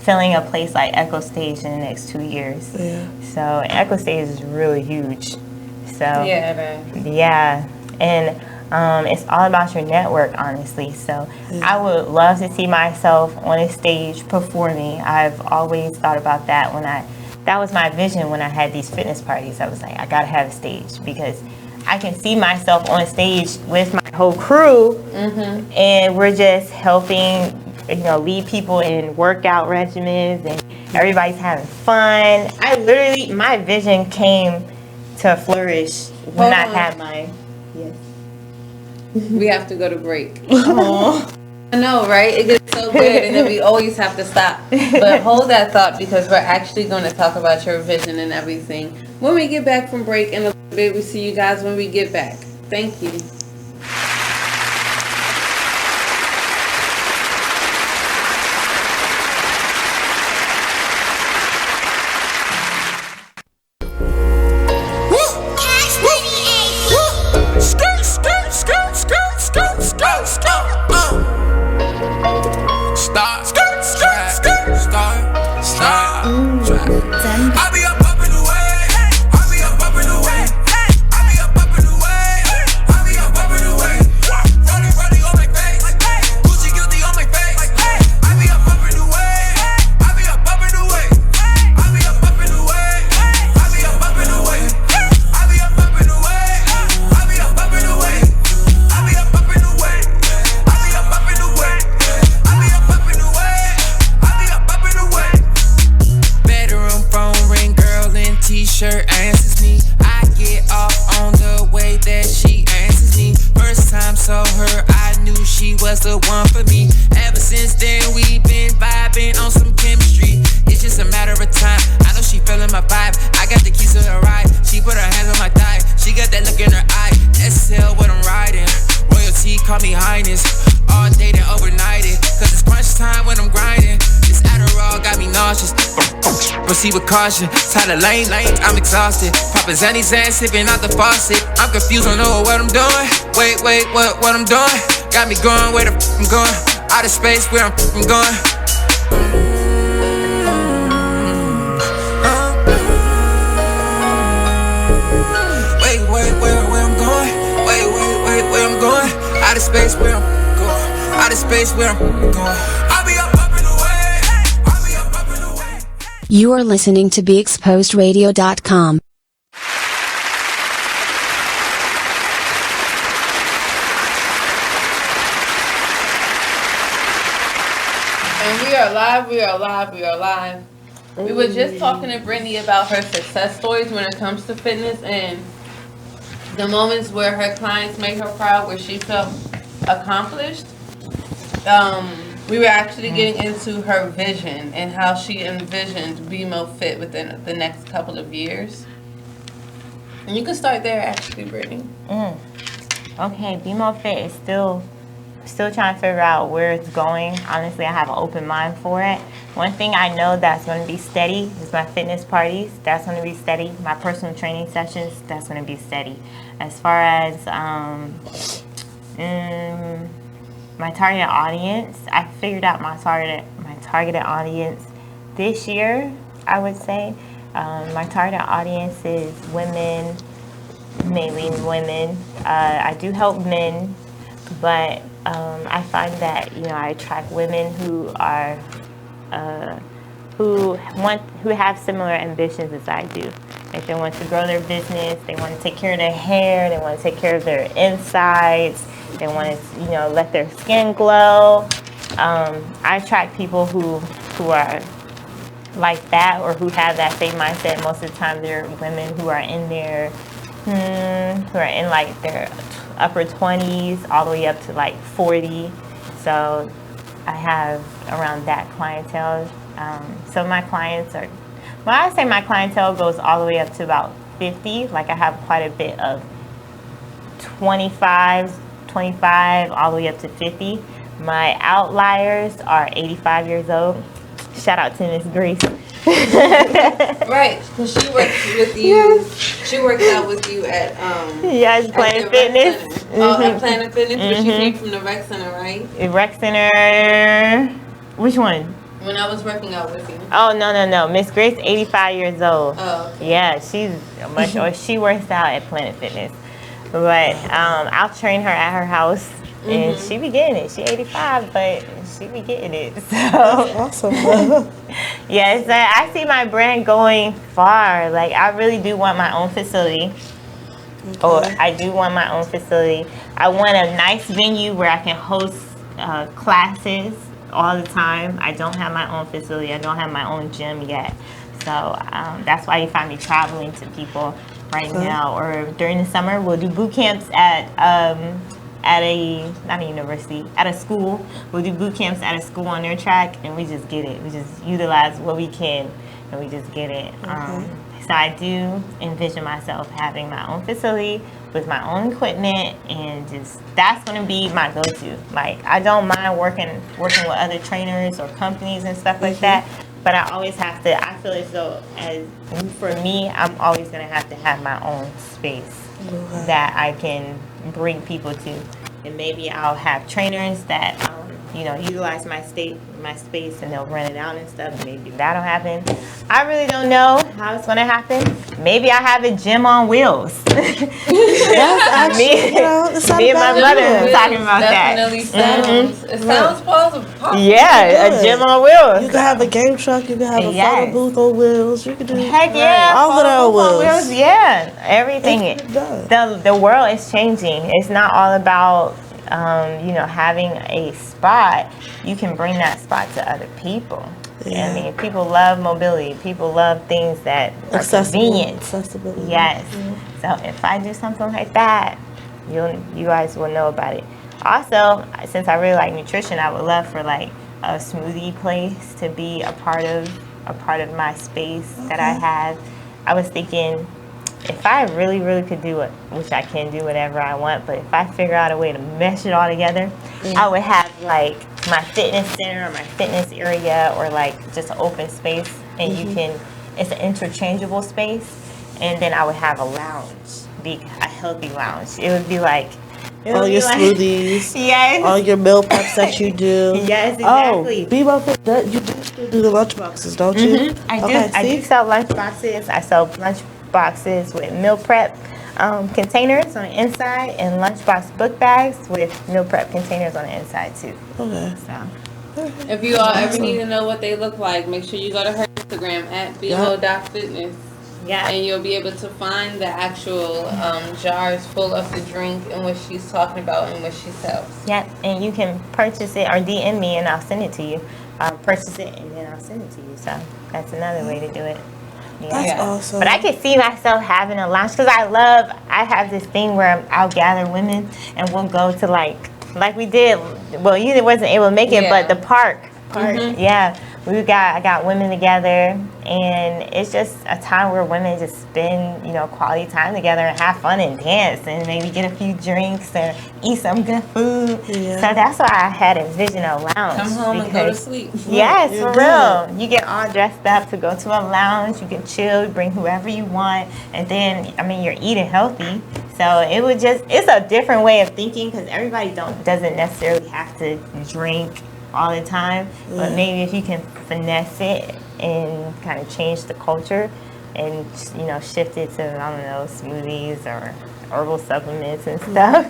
filling a place like Echo Stage in the next 2 years. Yeah. So Echo Stage is really huge. So yeah, and it's all about your network, honestly. So I would love to see myself on a stage performing. I've always thought about that that was my vision when I had these fitness parties. I was like, I gotta have a stage, because I can see myself on stage with my whole crew, and we're just helping, you know, lead people in workout regimens, and everybody's having fun. My vision came to flourish when I had my. Yes. We have to go to break. I know, right? It gets so good, and then we always have to stop. But hold that thought, because we're actually going to talk about your vision and everything when we get back from break in a little bit. We'll see you guys when we get back. Thank you. I'm grinding. This Adderall got me nauseous. Proceed with caution. Tyler Lane, I'm exhausted. Poppin' Zanny Zan, sipping out the faucet. I'm confused, don't know what I'm doing. Wait, what I'm doing? Got me going where the I'm going. Out of space, where I'm going. Wait, where I'm going? Wait, where I'm going? Out of space, where I'm going. Out of space, where I'm going. I'll be up in the way. I'll be up in the way. You are listening to BeExposedRadio.com. And we are live. We were just talking to Brittanie about her success stories when it comes to fitness and the moments where her clients made her proud, where she felt accomplished. We were actually getting into her vision and how she envisioned Bmo-Fit within the next couple of years. And you can start there, actually, Brittanie. Okay, Bmo-Fit is still trying to figure out where it's going. Honestly, I have an open mind for it. One thing I know that's going to be steady is my fitness parties. That's going to be steady. My personal training sessions, that's going to be steady. As far as my target audience, I figured out my targeted audience this year, I would say. My target audience is women, mainly women. I do help men, but I find that I attract women who are who have similar ambitions as I do. If they want to grow their business, they want to take care of their hair, they want to take care of their insides, they want to let their skin glow. I attract people who are like that or who have that same mindset. Most of the time, they're women who are in their like their upper 20s all the way up to like 40. So I have around that clientele. So my clients are, when I say my clientele goes all the way up to about 50, like I have quite a bit of 25 all the way up to 50. My outliers are 85 years old. Shout out to Miss Grace. Right, because she works with you. Yes. She worked out with you at yes, Planet Fitness. At Planet Fitness, but she came from the rec center, right? Rec center. Which one? When I was working out with you. Oh no. Miss Grace, 85 years old. Oh. Okay. Yeah, she's much. Or she works out at Planet Fitness, but I'll train her at her house. And she be getting it. She 85, but she be getting it. So that's awesome. Yes, I see my brand going far. Like I really do want my own facility. Okay. Or I do want my own facility. I want a nice venue where I can host classes all the time. I don't have my own facility. I don't have my own gym yet. So that's why you find me traveling to people right now. Or during the summer, we'll do boot camps at not a university, at a school. We'll do boot camps at a school on their track, and we just get it. We just utilize what we can, and we just get it. So I do envision myself having my own facility with my own equipment, and just that's going to be my go-to. Like I don't mind working with other trainers or companies and stuff like that, but I always have to. I feel as though, for me, I'm always going to have my own space that I can bring people to, and maybe I'll have trainers that utilize my space and they'll rent it out and stuff. Maybe that'll happen. I really don't know how it's gonna happen. Maybe I have a gym on wheels. That's actually, me and my mother are talking about definitely that. It sounds possible. Yeah, a gym on wheels. You can have a game truck. You can have a photo booth on wheels. You can do all of that on wheels. Yeah, everything. The world is changing. It's not all about having a spot. You can bring that spot to other people. Yeah. I mean, people love mobility. People love things that are convenient. Accessibility. Yes. So if I do something like that, you guys will know about it. Also, since I really like nutrition, I would love for like a smoothie place to be a part of my space that I have. I was thinking, if I really, really could do it, which I can do whatever I want, but if I figure out a way to mesh it all together, I would have like my fitness center or my fitness area or like just an open space, and you can, it's an interchangeable space, and then I would have a lounge, be a healthy lounge. It would be like all your smoothies, yes, all your meal preps that you do. Yes, exactly. Oh, Bmo-Fit, you do still do the lunch boxes, don't you? I do. Okay, I do sell lunch boxes. I sell lunch boxes with meal prep containers on the inside, and lunchbox book bags with meal prep containers on the inside too. Okay. So, if you all ever need to know what they look like, make sure you go to her Instagram at Bmo-Fitness. Yeah. And you'll be able to find the actual jars full of the drink and what she's talking about and what she sells. Yeah, and you can purchase it or DM me and I'll send it to you. Purchase it and then I'll send it to you. So that's another way to do it. Yeah. That's awesome. But I could see myself having a lounge because I have this thing where I'll gather women and we'll go to like we did. Well, you wasn't able to make it, but the park. Yeah. I got women together, and it's just a time where women just spend, quality time together and have fun and dance and maybe get a few drinks and eat some good food. Yeah. So that's why I had envisioned a lounge. Come home and go to sleep. Yes, for real. You get all dressed up to go to a lounge. You can chill, bring whoever you want, and then, you're eating healthy. So it's a different way of thinking because everybody doesn't necessarily have to drink all the time, but maybe if you can finesse it and kind of change the culture and shift it to smoothies or herbal supplements and stuff.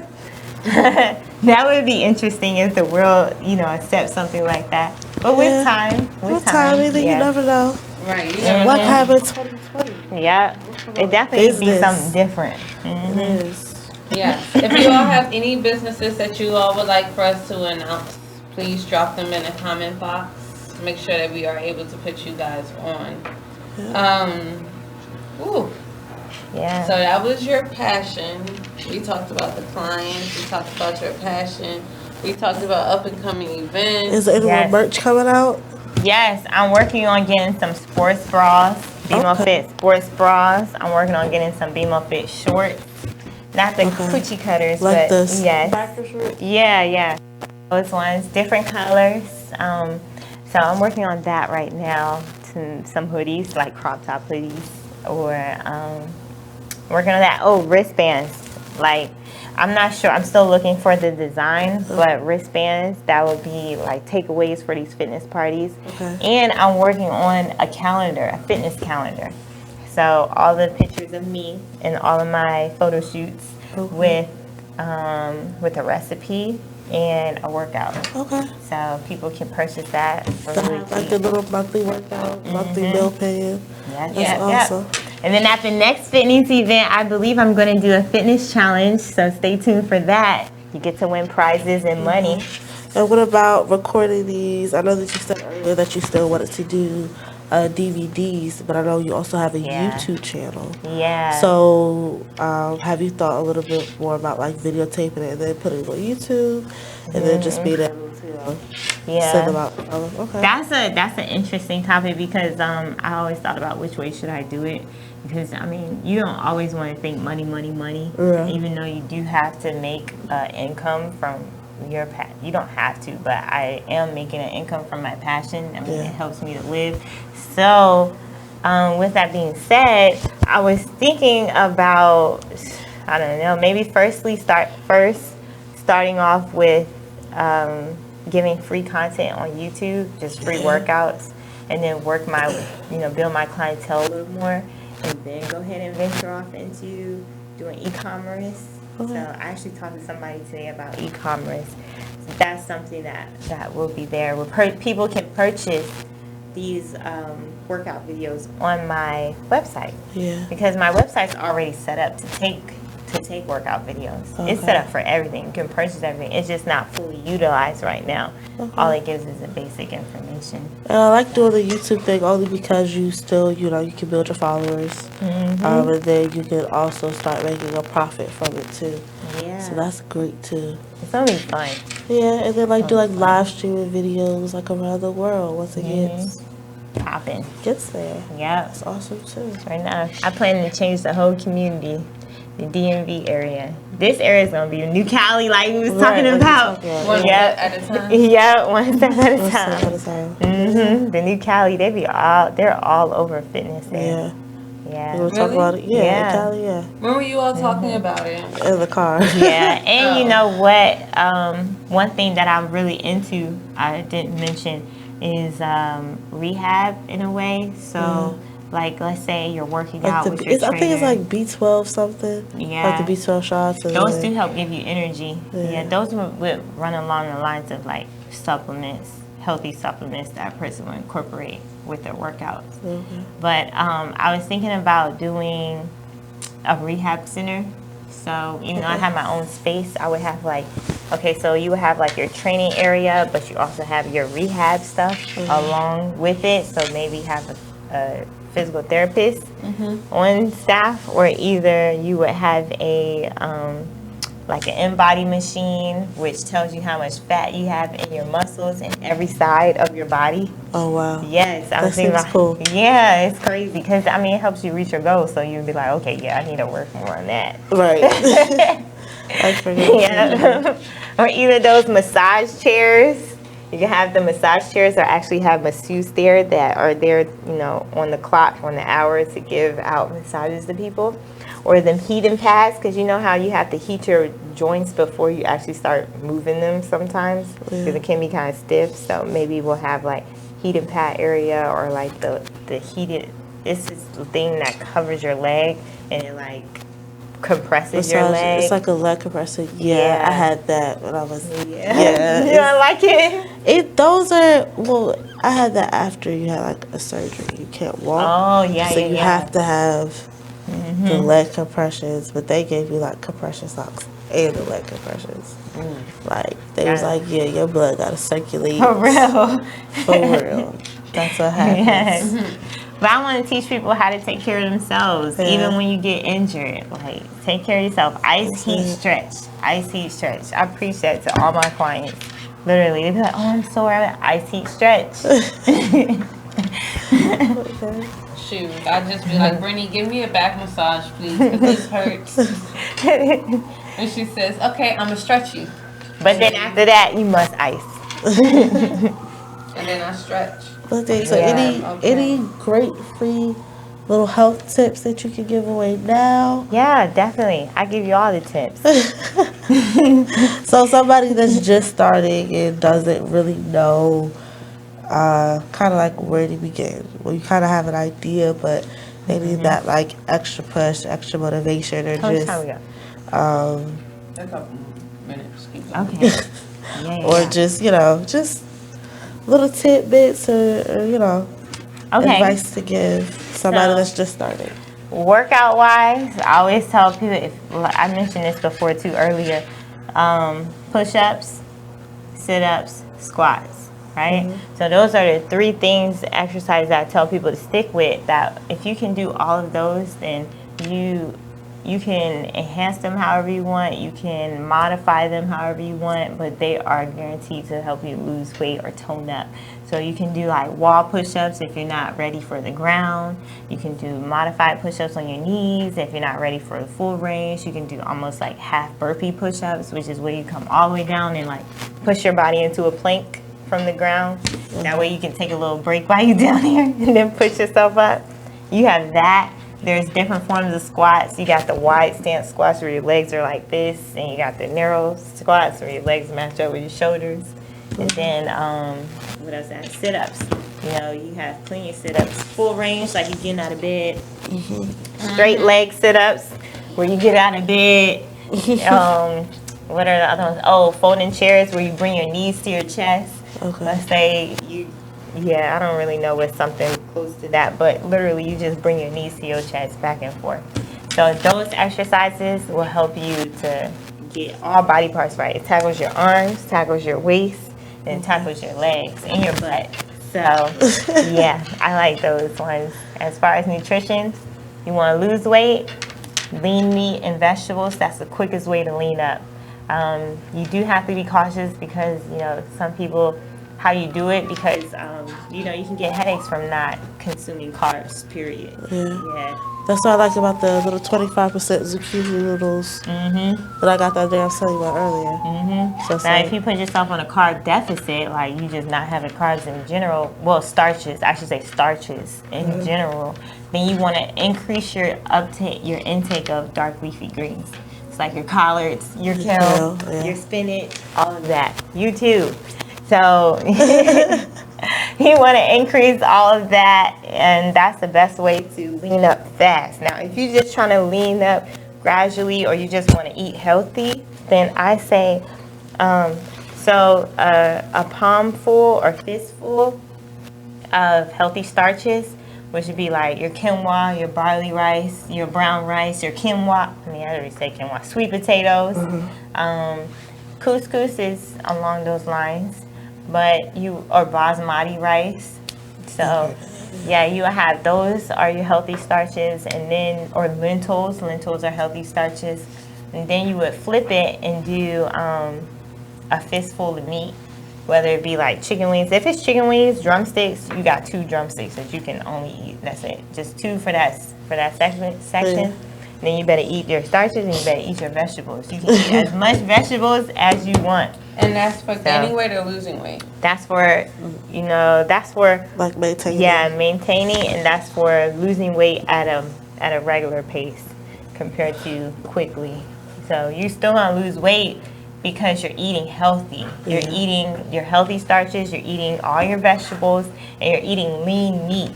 That would be interesting if the world accepts something like that. But with time, you never know. Right. What happens 2020? Yeah, it definitely would be something different. It is. Yeah. If you all have any businesses that you all would like for us to announce, please drop them in the comment box. Make sure that we are able to put you guys on. Yeah. So that was your passion. We talked about the clients. We talked about your passion. We talked about up and coming events. Is there any more merch coming out? Yes, I'm working on getting some sports bras, Bmo-Fit sports bras. I'm working on getting some Bmo-Fit shorts. Not the coochie cutters, like but this. Yes. Yeah. Those ones, different colors. So I'm working on that right now. Some hoodies, like crop top hoodies, or working on that. Oh, wristbands. Like, I'm not sure. I'm still looking for the design, but wristbands that would be like takeaways for these fitness parties. Okay. And I'm working on a calendar, a fitness calendar. So all the pictures of me and all of my photo shoots with a recipe and a workout. Okay. So people can purchase that for like the little monthly workout, monthly meal plan. That's awesome. And then at the next fitness event, I believe I'm going to do a fitness challenge. So stay tuned for that. You get to win prizes and money. And what about recording these? I know that you said earlier that you still wanted to do DVDs, but I know you also have a YouTube channel. Yeah. So have you thought a little bit more about like videotaping it and then putting it on YouTube, and then just being able to send them out? Okay. That's an interesting topic because I always thought about which way should I do it, because you don't always want to think money, even though you do have to make income from your you don't have to, but I am making an income from my passion. It helps me to live. So with that being said, I was thinking about, I don't know, maybe starting off with giving free content on YouTube, just free workouts, and then build my clientele a little more, and then go ahead and venture off into doing e-commerce. So I actually talked to somebody today about e-commerce. So that's something that will be there. Where people can purchase these workout videos on my website. Yeah. Because my website's already set up to take workout videos. Okay. It's set up for everything. You can purchase everything. It's just not fully utilized right now. Okay. All it gives is the basic information. And I like doing the YouTube thing only because you still, you can build your followers. Mm-hmm. And then you can also start making a profit from it too. Yeah. So that's great too. It's only fun. Yeah, and then do live streaming videos around the world once it gets there. Yeah. That's awesome too. Right now, I plan to change the whole community. the DMV area. This area is gonna be New Cali, like we was talking about. One step at a time. Yeah, one step at a time. The New Cali, they're all over fitness there. Yeah. We'll talk about it. Yeah, Cali, yeah. When were you all talking about it? In the car. Yeah, and you know what? One thing that I'm really into, I didn't mention, is rehab in a way. So, like, let's say you're working Like out the, with your trainer. I think it's like B12 something. Yeah. Like the B12 shots. Those do help give you energy. Yeah, those would run along the lines of like supplements, healthy supplements that a person would incorporate with their workouts. But I was thinking about doing a rehab center. So even though I have my own space, I would have like, so you would have like your training area, but you also have your rehab stuff along with it. So maybe have a physical therapist on staff, or either you would have a like an in-body machine, which tells you how much fat you have in your muscles and every side of your body. Oh wow! Yes, I was thinking about. Cool. Yeah, it's crazy because I mean it helps you reach your goals. So you'd be like, okay, yeah, I need to work more on that. Right. That's pretty cool. Yeah. Or either those massage chairs. You can have the massage chairs that actually have masseuse there that are there, you know, on the clock, on the hour to give out massages to people. Or them heating pads, because you know how you have to heat your joints before you actually start moving them sometimes, because it can be kind of stiff. So maybe we'll have like heating pad area, or like the heated, this is the thing that covers your leg and it like compresses your leg. It's like a leg compressor. Yeah, I had that when I was. Yeah. You don't like it? Those are, well, I had that after you had like a surgery. You can't walk. Oh, yeah, so you have to have the leg compressions, but they gave you like compression socks and the leg compressions. Like they was like, yeah, your blood gotta circulate for real. For real. That's what happens. Yes. But I want to teach people how to take care of themselves, even when you get injured. Like, take care of yourself. Ice, heat, stretch. Ice, heat, stretch. I preach that to all my clients. Literally, they be like, "Oh, I'm sore." Ice, heat, stretch. Shoot, I just be like, Brittanie, give me a back massage, please, because this hurts. And she says, okay, I'm gonna stretch you. But then after that, you must ice. And then I stretch. Okay, so any great free little health tips that you could give away now? Yeah, definitely. I give you all the tips. So somebody that's just starting and doesn't really know, kind of like where to begin. Well, you kind of have an idea, but they need that like extra push, extra motivation, or How just much time we got? A couple minutes. Okay. Or just just little tidbits or advice to give somebody that's just starting. Workout wise, I always tell people, I mentioned this before too earlier, push-ups, sit-ups, squats, right? So those are the 3 things, exercises that I tell people to stick with, that if you can do all of those, then you can enhance them however you want, you can modify them however you want, but they are guaranteed to help you lose weight or tone up. So you can do like wall push-ups if you're not ready for the ground. You can do modified push-ups on your knees if you're not ready for the full range. You can do almost like half burpee push-ups, which is where you come all the way down and like push your body into a plank from the ground. That way you can take a little break while you're down here and then push yourself up. You have that. There's different forms of squats. You got the wide stance squats where your legs are like this, and you got the narrow squats where your legs match up with your shoulders. And then, what else? That sit-ups. You have plenty of sit-ups. Full range, like you're getting out of bed. Straight leg sit-ups, where you get out of bed. What are the other ones? Oh, folding chairs, where you bring your knees to your chest. Let's say I don't really know what's something close to that, but literally you just bring your knees to your chest back and forth. So those exercises will help you to get all body parts right. It tackles your arms, tackles your waist, and tackles your legs and your butt. So yeah, I like those ones. As far as nutrition, you want to lose weight, lean meat and vegetables. That's the quickest way to lean up. You do have to be cautious because some people how you do it because you know, you can get headaches from not consuming carbs. Period. Yeah. That's what I like about the little 25% zucchini noodles that I got that day I was telling you about earlier. So Now, if you put yourself on a carb deficit, like you just not having carbs in general, well, starches, I should say starches in general, then you want to increase your intake of dark leafy greens. It's like your collards, your kale, your spinach, all of that. You too. So you want to increase all of that, and that's the best way to lean up fast. Now, if you're just trying to lean up gradually or you just want to eat healthy, then I say a palmful or fistful of healthy starches, which would be like your quinoa, your barley rice, your brown rice, your quinoa. I mean, I already said quinoa. Sweet potatoes. Couscous is along those lines. But or basmati rice. So yeah, you have those are your healthy starches, and then or lentils. Lentils are healthy starches. And then you would flip it and do a fistful of meat, whether it be like chicken wings. If it's chicken wings, drumsticks, you got 2 drumsticks that you can only eat. That's it. Just 2 for that section. And then you better eat your starches and you better eat your vegetables. You can eat as much vegetables as you want. And that's for gaining weight or losing weight? That's for, that's for like maintaining. Yeah, maintaining, and that's for losing weight at a regular pace compared to quickly. So you still gonna lose weight because you're eating healthy. You're eating your healthy starches, you're eating all your vegetables, and you're eating lean meat.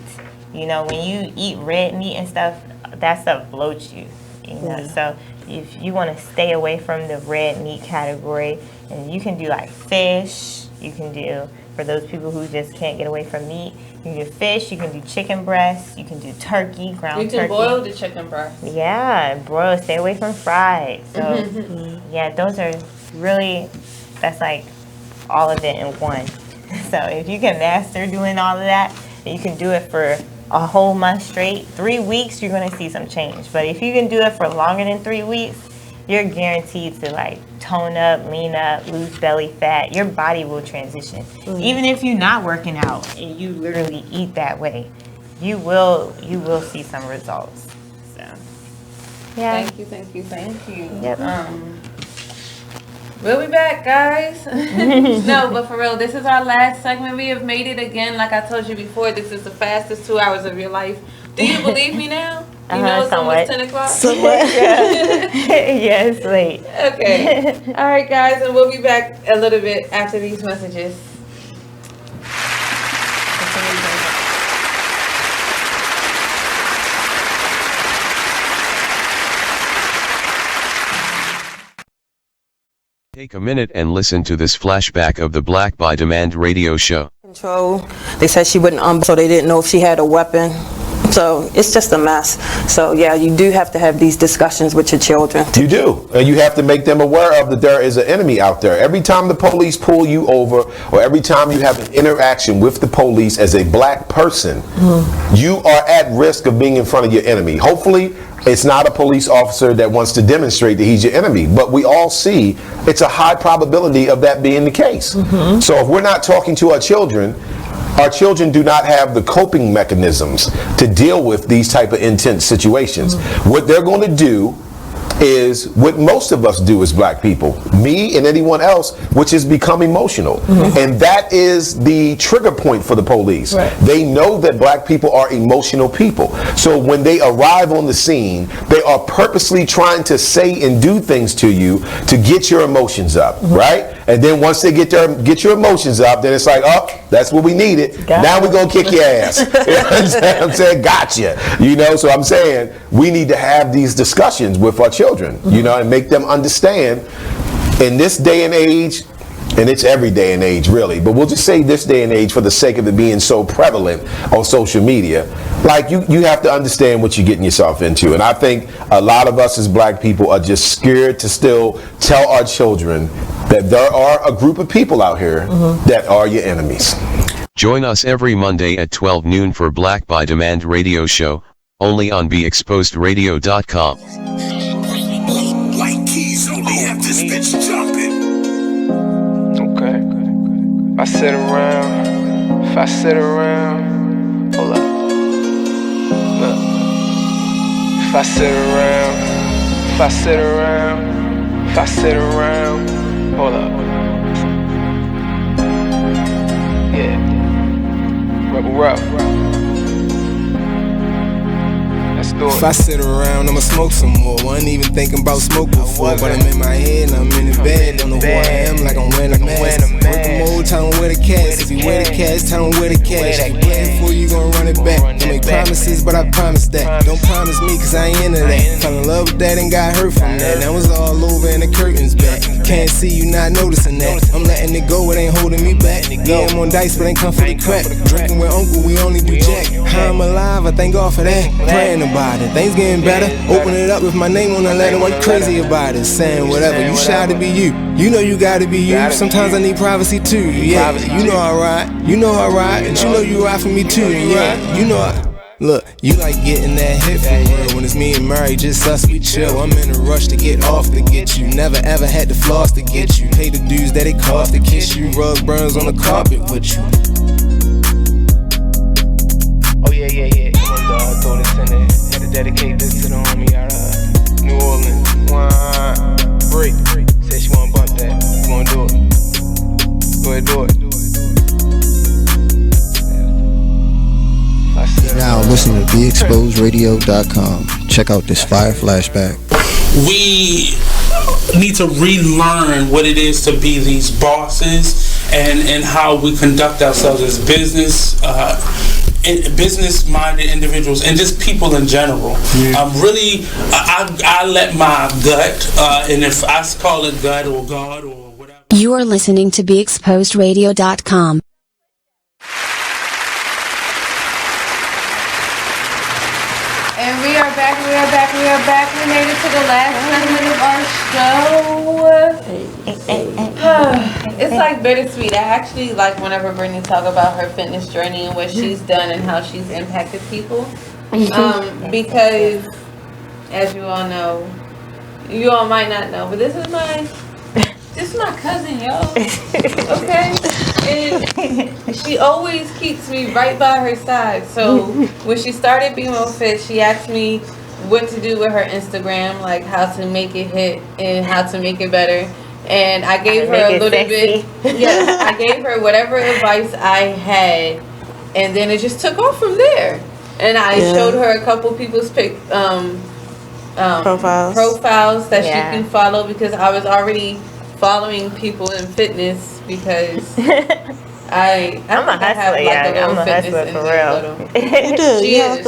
You know, when you eat red meat and stuff, that stuff bloats you. You know, so if you want to stay away from the red meat category, and you can do like fish, you can do, for those people who just can't get away from meat, you can do fish, you can do chicken breast, you can do turkey, ground turkey. You can boil the chicken breast. Yeah, broil, stay away from fried. So yeah, those are really, that's like all of it in one. So if you can master doing all of that, you can do it for a whole month straight. 3 weeks, you're gonna see some change. But if you can do it for longer than 3 weeks, you're guaranteed to like tone up, lean up, lose belly fat. Your body will transition. Even if you're not working out and you literally eat that way, you will see some results. So yeah. Thank you. Yep. We'll be back, guys. No, but for real, this is our last segment. We have made it again. Like I told you before, this is the fastest 2 hours of your life. Do you believe me now? You know it's almost 10 o'clock? Somewhat. Yeah, it's late. Okay. All right, guys, and we'll be back a little bit after these messages. Take a minute and listen to this flashback of the Black by Demand radio show. Control. They said she wouldn't so they didn't know if she had a weapon. So it's just a mess. So yeah, you do have to have these discussions with your children. You do. And you have to make them aware of that there is an enemy out there. Every time the police pull you over, or every time you have an interaction with the police as a black person, you are at risk of being in front of your enemy. Hopefully, it's not a police officer that wants to demonstrate that he's your enemy, but we all see it's a high probability of that being the case. So if we're not talking to our children do not have the coping mechanisms to deal with these type of intense situations. What they're going to do is what most of us do as black people, me and anyone else, which is become emotional. And that is the trigger point for the police. They know that black people are emotional people. So when they arrive on the scene, they are purposely trying to say and do things to you to get your emotions up, right? And then once they get your emotions up, then it's like, oh, that's what we needed. Now we're gonna kick your ass. You know what I'm saying? Gotcha. You know, so I'm saying we need to have these discussions with our children, you know, and make them understand in this day and age, and it's every day and age really, but we'll just say this day and age for the sake of it being so prevalent on social media, like you have to understand what you're getting yourself into. And I think a lot of us as black people are just scared to still tell our children that there are a group of people out here that are your enemies. Join us every Monday at 12 noon for Black by Demand radio show, only on BeExposedRadio.com. White keys only have this bitch jumping. Okay. I sit around, if I sit around, hold up. Look. If I sit around, if I sit around, if I sit around, hold up. Yeah. Rebel rough. If I sit around, I'ma smoke some more. Wasn't even thinking about smoke before, but I'm in my head and I'm in the bed. Don't know who I am, like I'm wearing a mask. Working mode, tell them where the cash. If you wear the cash, tell them where the cash. If you play it for you, gon' run it back. Don't make promises, but I promise that. Don't promise me, cause I ain't into that. Fell in love with that and got hurt from that. That was all over and the curtains back. Can't see you not noticing that. I'm letting it go, it ain't holding me back. Yeah, I'm on dice, but ain't come for the crack. Drinking with uncle, we only do jack. How I'm alive, I thank God for that. Praying about it, things getting better. Open it up with my name on the letter. Why you crazy about it? Saying whatever, you shy to be you. You know you gotta be you. Sometimes I need privacy too. Yeah, you know I ride. You know I ride, and you know you ride for me too. Yeah, you know I. Look, you like getting that hit for real. When it's me and Murray, just us, we chill. I'm in a rush to get off to get you. Never ever had to floss to get you. Pay the dues that it cost to kiss you. Rug burns on the carpet with you. Oh yeah, yeah, yeah. Come on, dog, throw this in there. Had to dedicate this to the homie out of New Orleans. Break. Said she wanna bump that. You wanna do it? Go ahead, do it. Now listen to BeExposedRadio.com. Check out this fire flashback. We need to relearn what it is to be these bosses and how we conduct ourselves as business-minded individuals and just people in general. I let my gut, and if I call it gut or God or whatever. You are listening to BeExposedRadio.com. And we are back. We made it to the last segment of our show. It's like bittersweet. I actually like whenever Brittanie talk about her fitness journey and what she's done and how she's impacted people. Because, as you all know, you all might not know, but this is my cousin, y'all. Okay? And she always keeps me right by her side. So when she started Bmo-Fit, she asked me what to do with her Instagram, like how to make it hit and how to make it better. And I gave her a little bit. Yeah, I gave her whatever advice I had, and then it just took off from there. And I showed her a couple people's profiles that she can follow, because I was already following people in fitness because I'm a hustler, I'm a hustler for real. You do. She is.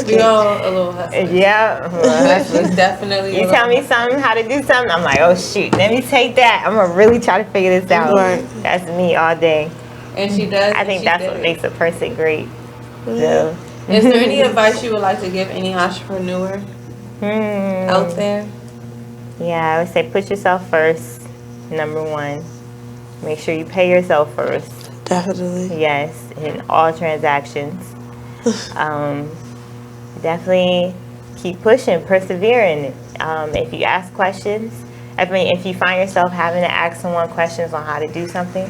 We all a little hustlers. Yeah. Hustlers, definitely. You tell me something, how to do something, I'm like, oh shoot, let me take that. I'm gonna really try to figure this out. Right. That's me all day. And she does. I think that's what makes a person great. So. Is there any advice you would like to give any entrepreneur out there? Yeah, I would say put yourself first. Number one, make sure you pay yourself first. Definitely. Yes, in all transactions. Definitely keep pushing, persevering. If you ask questions, if you find yourself having to ask someone questions on how to do something,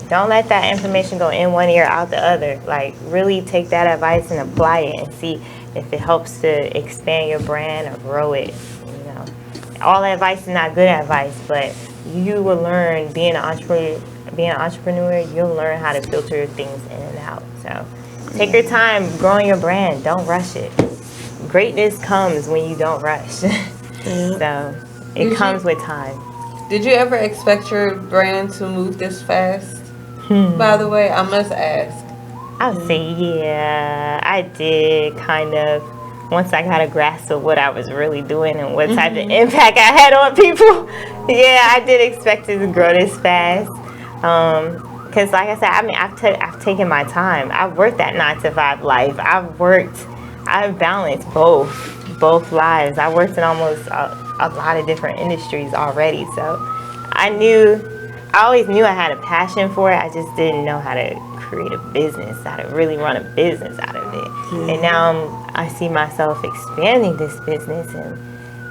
don't let that information go in one ear, out the other. Like, really take that advice and apply it and see if it helps to expand your brand or grow it. You know, all advice is not good advice, but you will learn being an entrepreneur, you'll learn how to filter things in and out. So take your time growing your brand. Don't rush it. Greatness comes when you don't rush. So it comes with time. Did you ever expect your brand to move this fast? By the way, I must ask. I would say, yeah, I did kind of. Once I got a grasp of what I was really doing and what type of impact I had on people, yeah, I did expect it to grow this fast. Because like I said, I mean, I've taken my time. I've worked that 9-to-5 life. I've balanced both lives. I worked in almost a lot of different industries already. So I always knew I had a passion for it. I just didn't know how to create a business, how to really run a business out of it. And now I see myself expanding this business and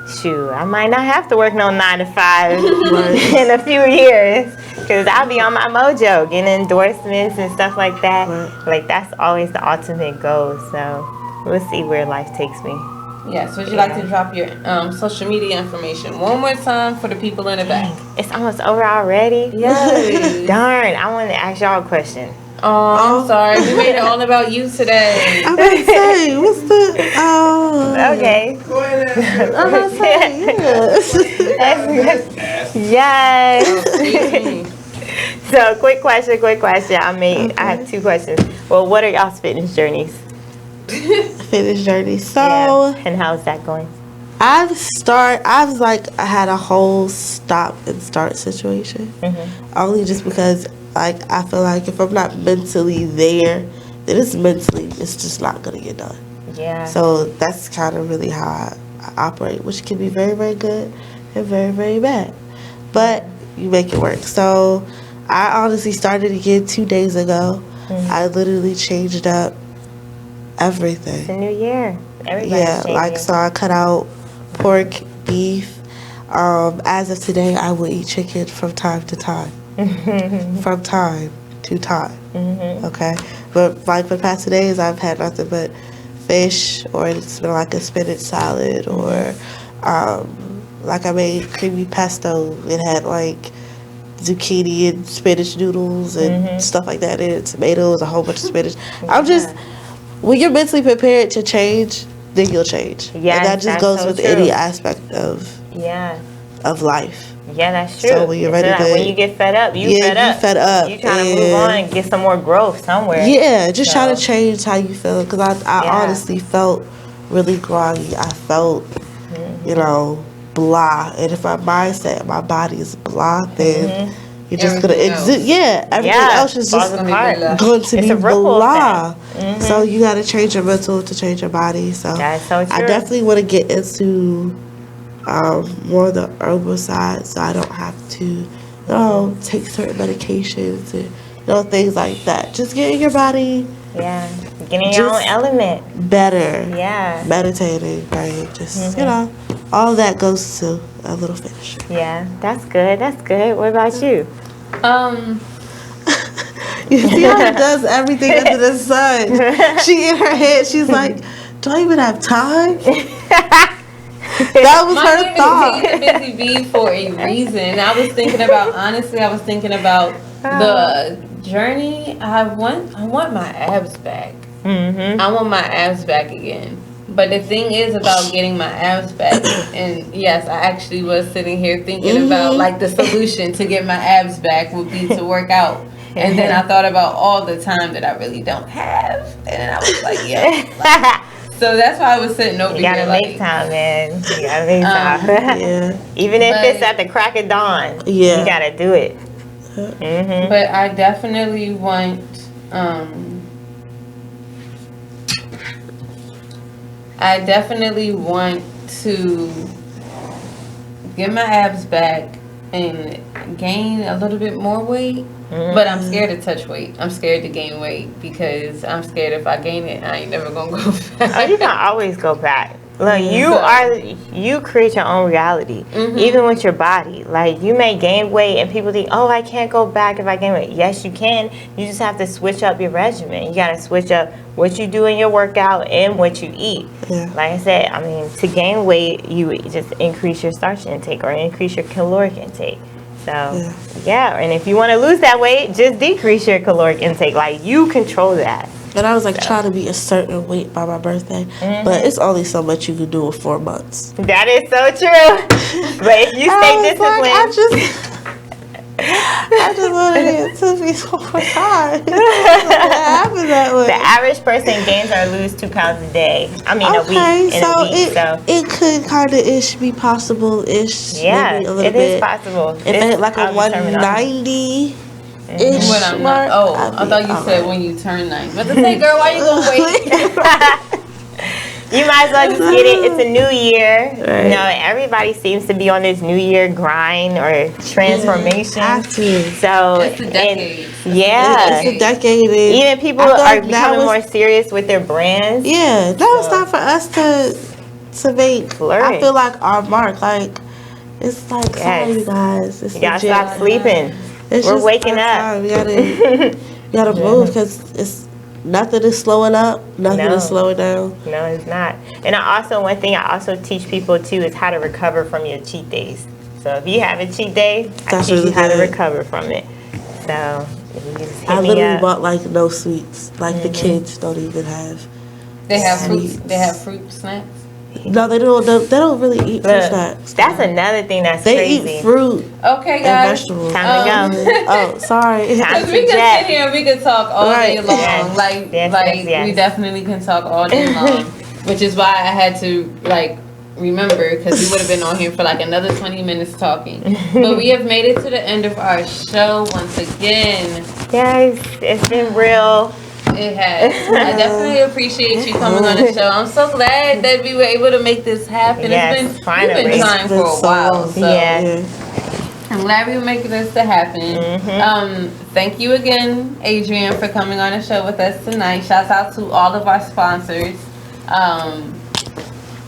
shoot, I might not have to work no 9 to 5 in a few years, because I'll be on my mojo, getting endorsements and stuff like that. Like, that's always the ultimate goal. So we'll see where life takes me. Yes, would you like to drop your social media information one more time for the people in the back? It's almost over already? Yes. Darn, I wanted to ask y'all a question. Oh, I'm sorry. We made it all about you today. I'm about to say, what's the... Okay. Go ahead. I'm about to say, Yes. So, quick question. I have 2 questions. Well, what are y'all's fitness journeys? Fitness journey. So, and how's that going? I had a whole stop and start situation. Only just because, like, I feel like if I'm not mentally there, then it's just not gonna get done. Yeah. So that's kind of really how I operate, which can be very, very good and very, very bad. But you make it work. So I honestly started again 2 days ago. I literally changed up everything. It's a new year. Everybody's changing. Like, so I cut out pork, beef. As of today, I will eat chicken from time to time. From time to time. Okay? But like for the past 2 days, I've had nothing but fish, or it's been like a spinach salad, or like I made creamy pesto. It had like zucchini and spinach noodles and stuff like that, and tomatoes, a whole bunch of spinach. I'm just, when you're mentally prepared to change, then you'll change. Yeah, and that just goes with any aspect of life. Yeah, that's true. So when you're ready to, when you get fed up, you fed up. You trying to move on and get some more growth somewhere. Yeah, just try to change how you feel, because I honestly felt really groggy. I felt, blah. And if my mindset, my body is blah, then you're just gonna exit. Everything else is just going to be blah. So you got to change your mental to change your body. So that's so true. I definitely want to get into more of the herbal side, so I don't have to take certain medications and things like that. Just getting your body getting your own element better, meditating, right? Just all that goes to a little finish. That's good. What about you? You see how it does everything under the sun. She in her head, she's like, do I even have time? That was her thought. Busy bee for a reason. I was thinking about the journey. I want my abs back. I want my abs back again. But the thing is about getting my abs back, and yes, I actually was sitting here thinking about like the solution to get my abs back would be to work out. And then I thought about all the time that I really don't have, and then I was like, so that's why I was sitting over here. You gotta make time, man. You gotta make time. Even if it's at the crack of dawn, you gotta do it. But I definitely want, to get my abs back and gain a little bit more weight. But I'm scared to touch weight. I'm scared to gain weight because I'm scared if I gain it, I ain't never gonna go back. You can always go back. Look, you create your own reality, even with your body. Like, you may gain weight and people think, oh, I can't go back if I gain weight. Yes, you can. You just have to switch up your regimen. You got to switch up what you do in your workout and what you eat. Like I said, I mean, to gain weight, you just increase your starch intake or increase your caloric intake. So, and if you want to lose that weight, just decrease your caloric intake. Like, you control that. And I was like trying to be a certain weight by my birthday, but it's only so much you can do in 4 months. That is so true. But if you stay disciplined, I just wanted it to be so hard. The average person gains or lose 2 pounds a day. I mean, a week. It could kind of be possible-ish. Maybe a little bit. It is possible. If it like a 190. When I'm not, I thought you said when you turn 90. But to say, girl, why you gonna wait? You might as well just get it. It's a new year. Right. Everybody seems to be on this new year grind or transformation. So it's a decade. It's a decade. Even people are becoming more serious with their brands. Yeah, now it's time for us to make. Flourish. I feel like our mark. Like it's like sorry, you guys. It's You gotta legit. stop sleeping. It's We're just waking our up. time. We gotta move because it's nothing is slowing up. Nothing is slowing down. No, it's not. And one thing I also teach people too is how to recover from your cheat days. So if you have a cheat day, I teach you how to recover from it. So you just hit I me literally up. bought like no sweets. Like the kids don't even have. They have sweets. fruit. They have fruit snacks. No, they don't. They don't really eat fruit snacks. That's another thing that's They crazy. eat fruit. Okay, and guys. vegetables. Time to go. Oh, sorry. Because we can sit here and we can talk all day long. Yes. We definitely can talk all day long. Which is why I had to remember, because we would have been on here for another 20 minutes talking. But we have made it to the end of our show once again. Guys, it's been real. It has. I definitely appreciate you coming on the show. I'm so glad that we were able to make this happen. Yes, We've been trying for a while. So I'm glad we were making this to happen. Thank you again, Adrienne, for coming on the show with us tonight. Shouts out to all of our sponsors.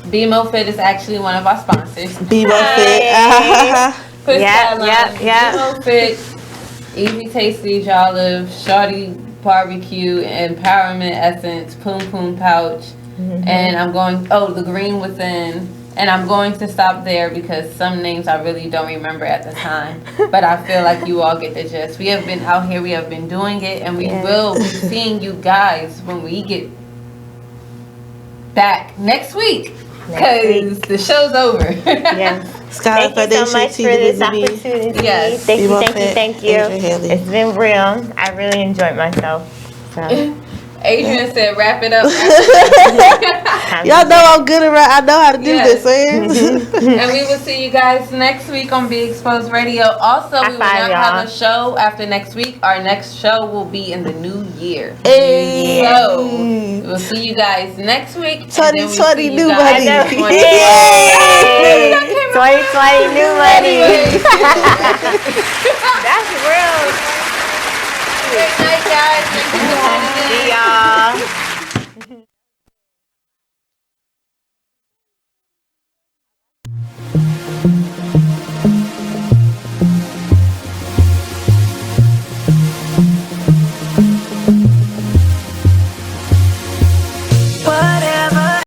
Bmo-Fit is actually one of our sponsors. Bmo-Fit. Bmo-Fit, Easy Tasty Jollive, Shorty Barbecue, Empowerment Essence, Poom Poom Pouch, and I'm going, the Green Within. And I'm going to stop there because some names I really don't remember at the time. But I feel like you all get the gist. We have been out here, we have been doing it, and we will be seeing you guys when we get back next week. Because the show's over. Thank you so much for this opportunity. Yes. Thank you. It's been real. I really enjoyed myself. So. Adrienne said, wrap it up. Y'all know I'm good at I know how to do this, man. And we will see you guys next week on Be Exposed Radio. Also, we will not have a show after next week. Our next show will be in the new year. Hey. So, we will see you guys next week. 2020 new money. 2020 new money. That's real. Good night, guys. Thank you for tuning in. See y'all.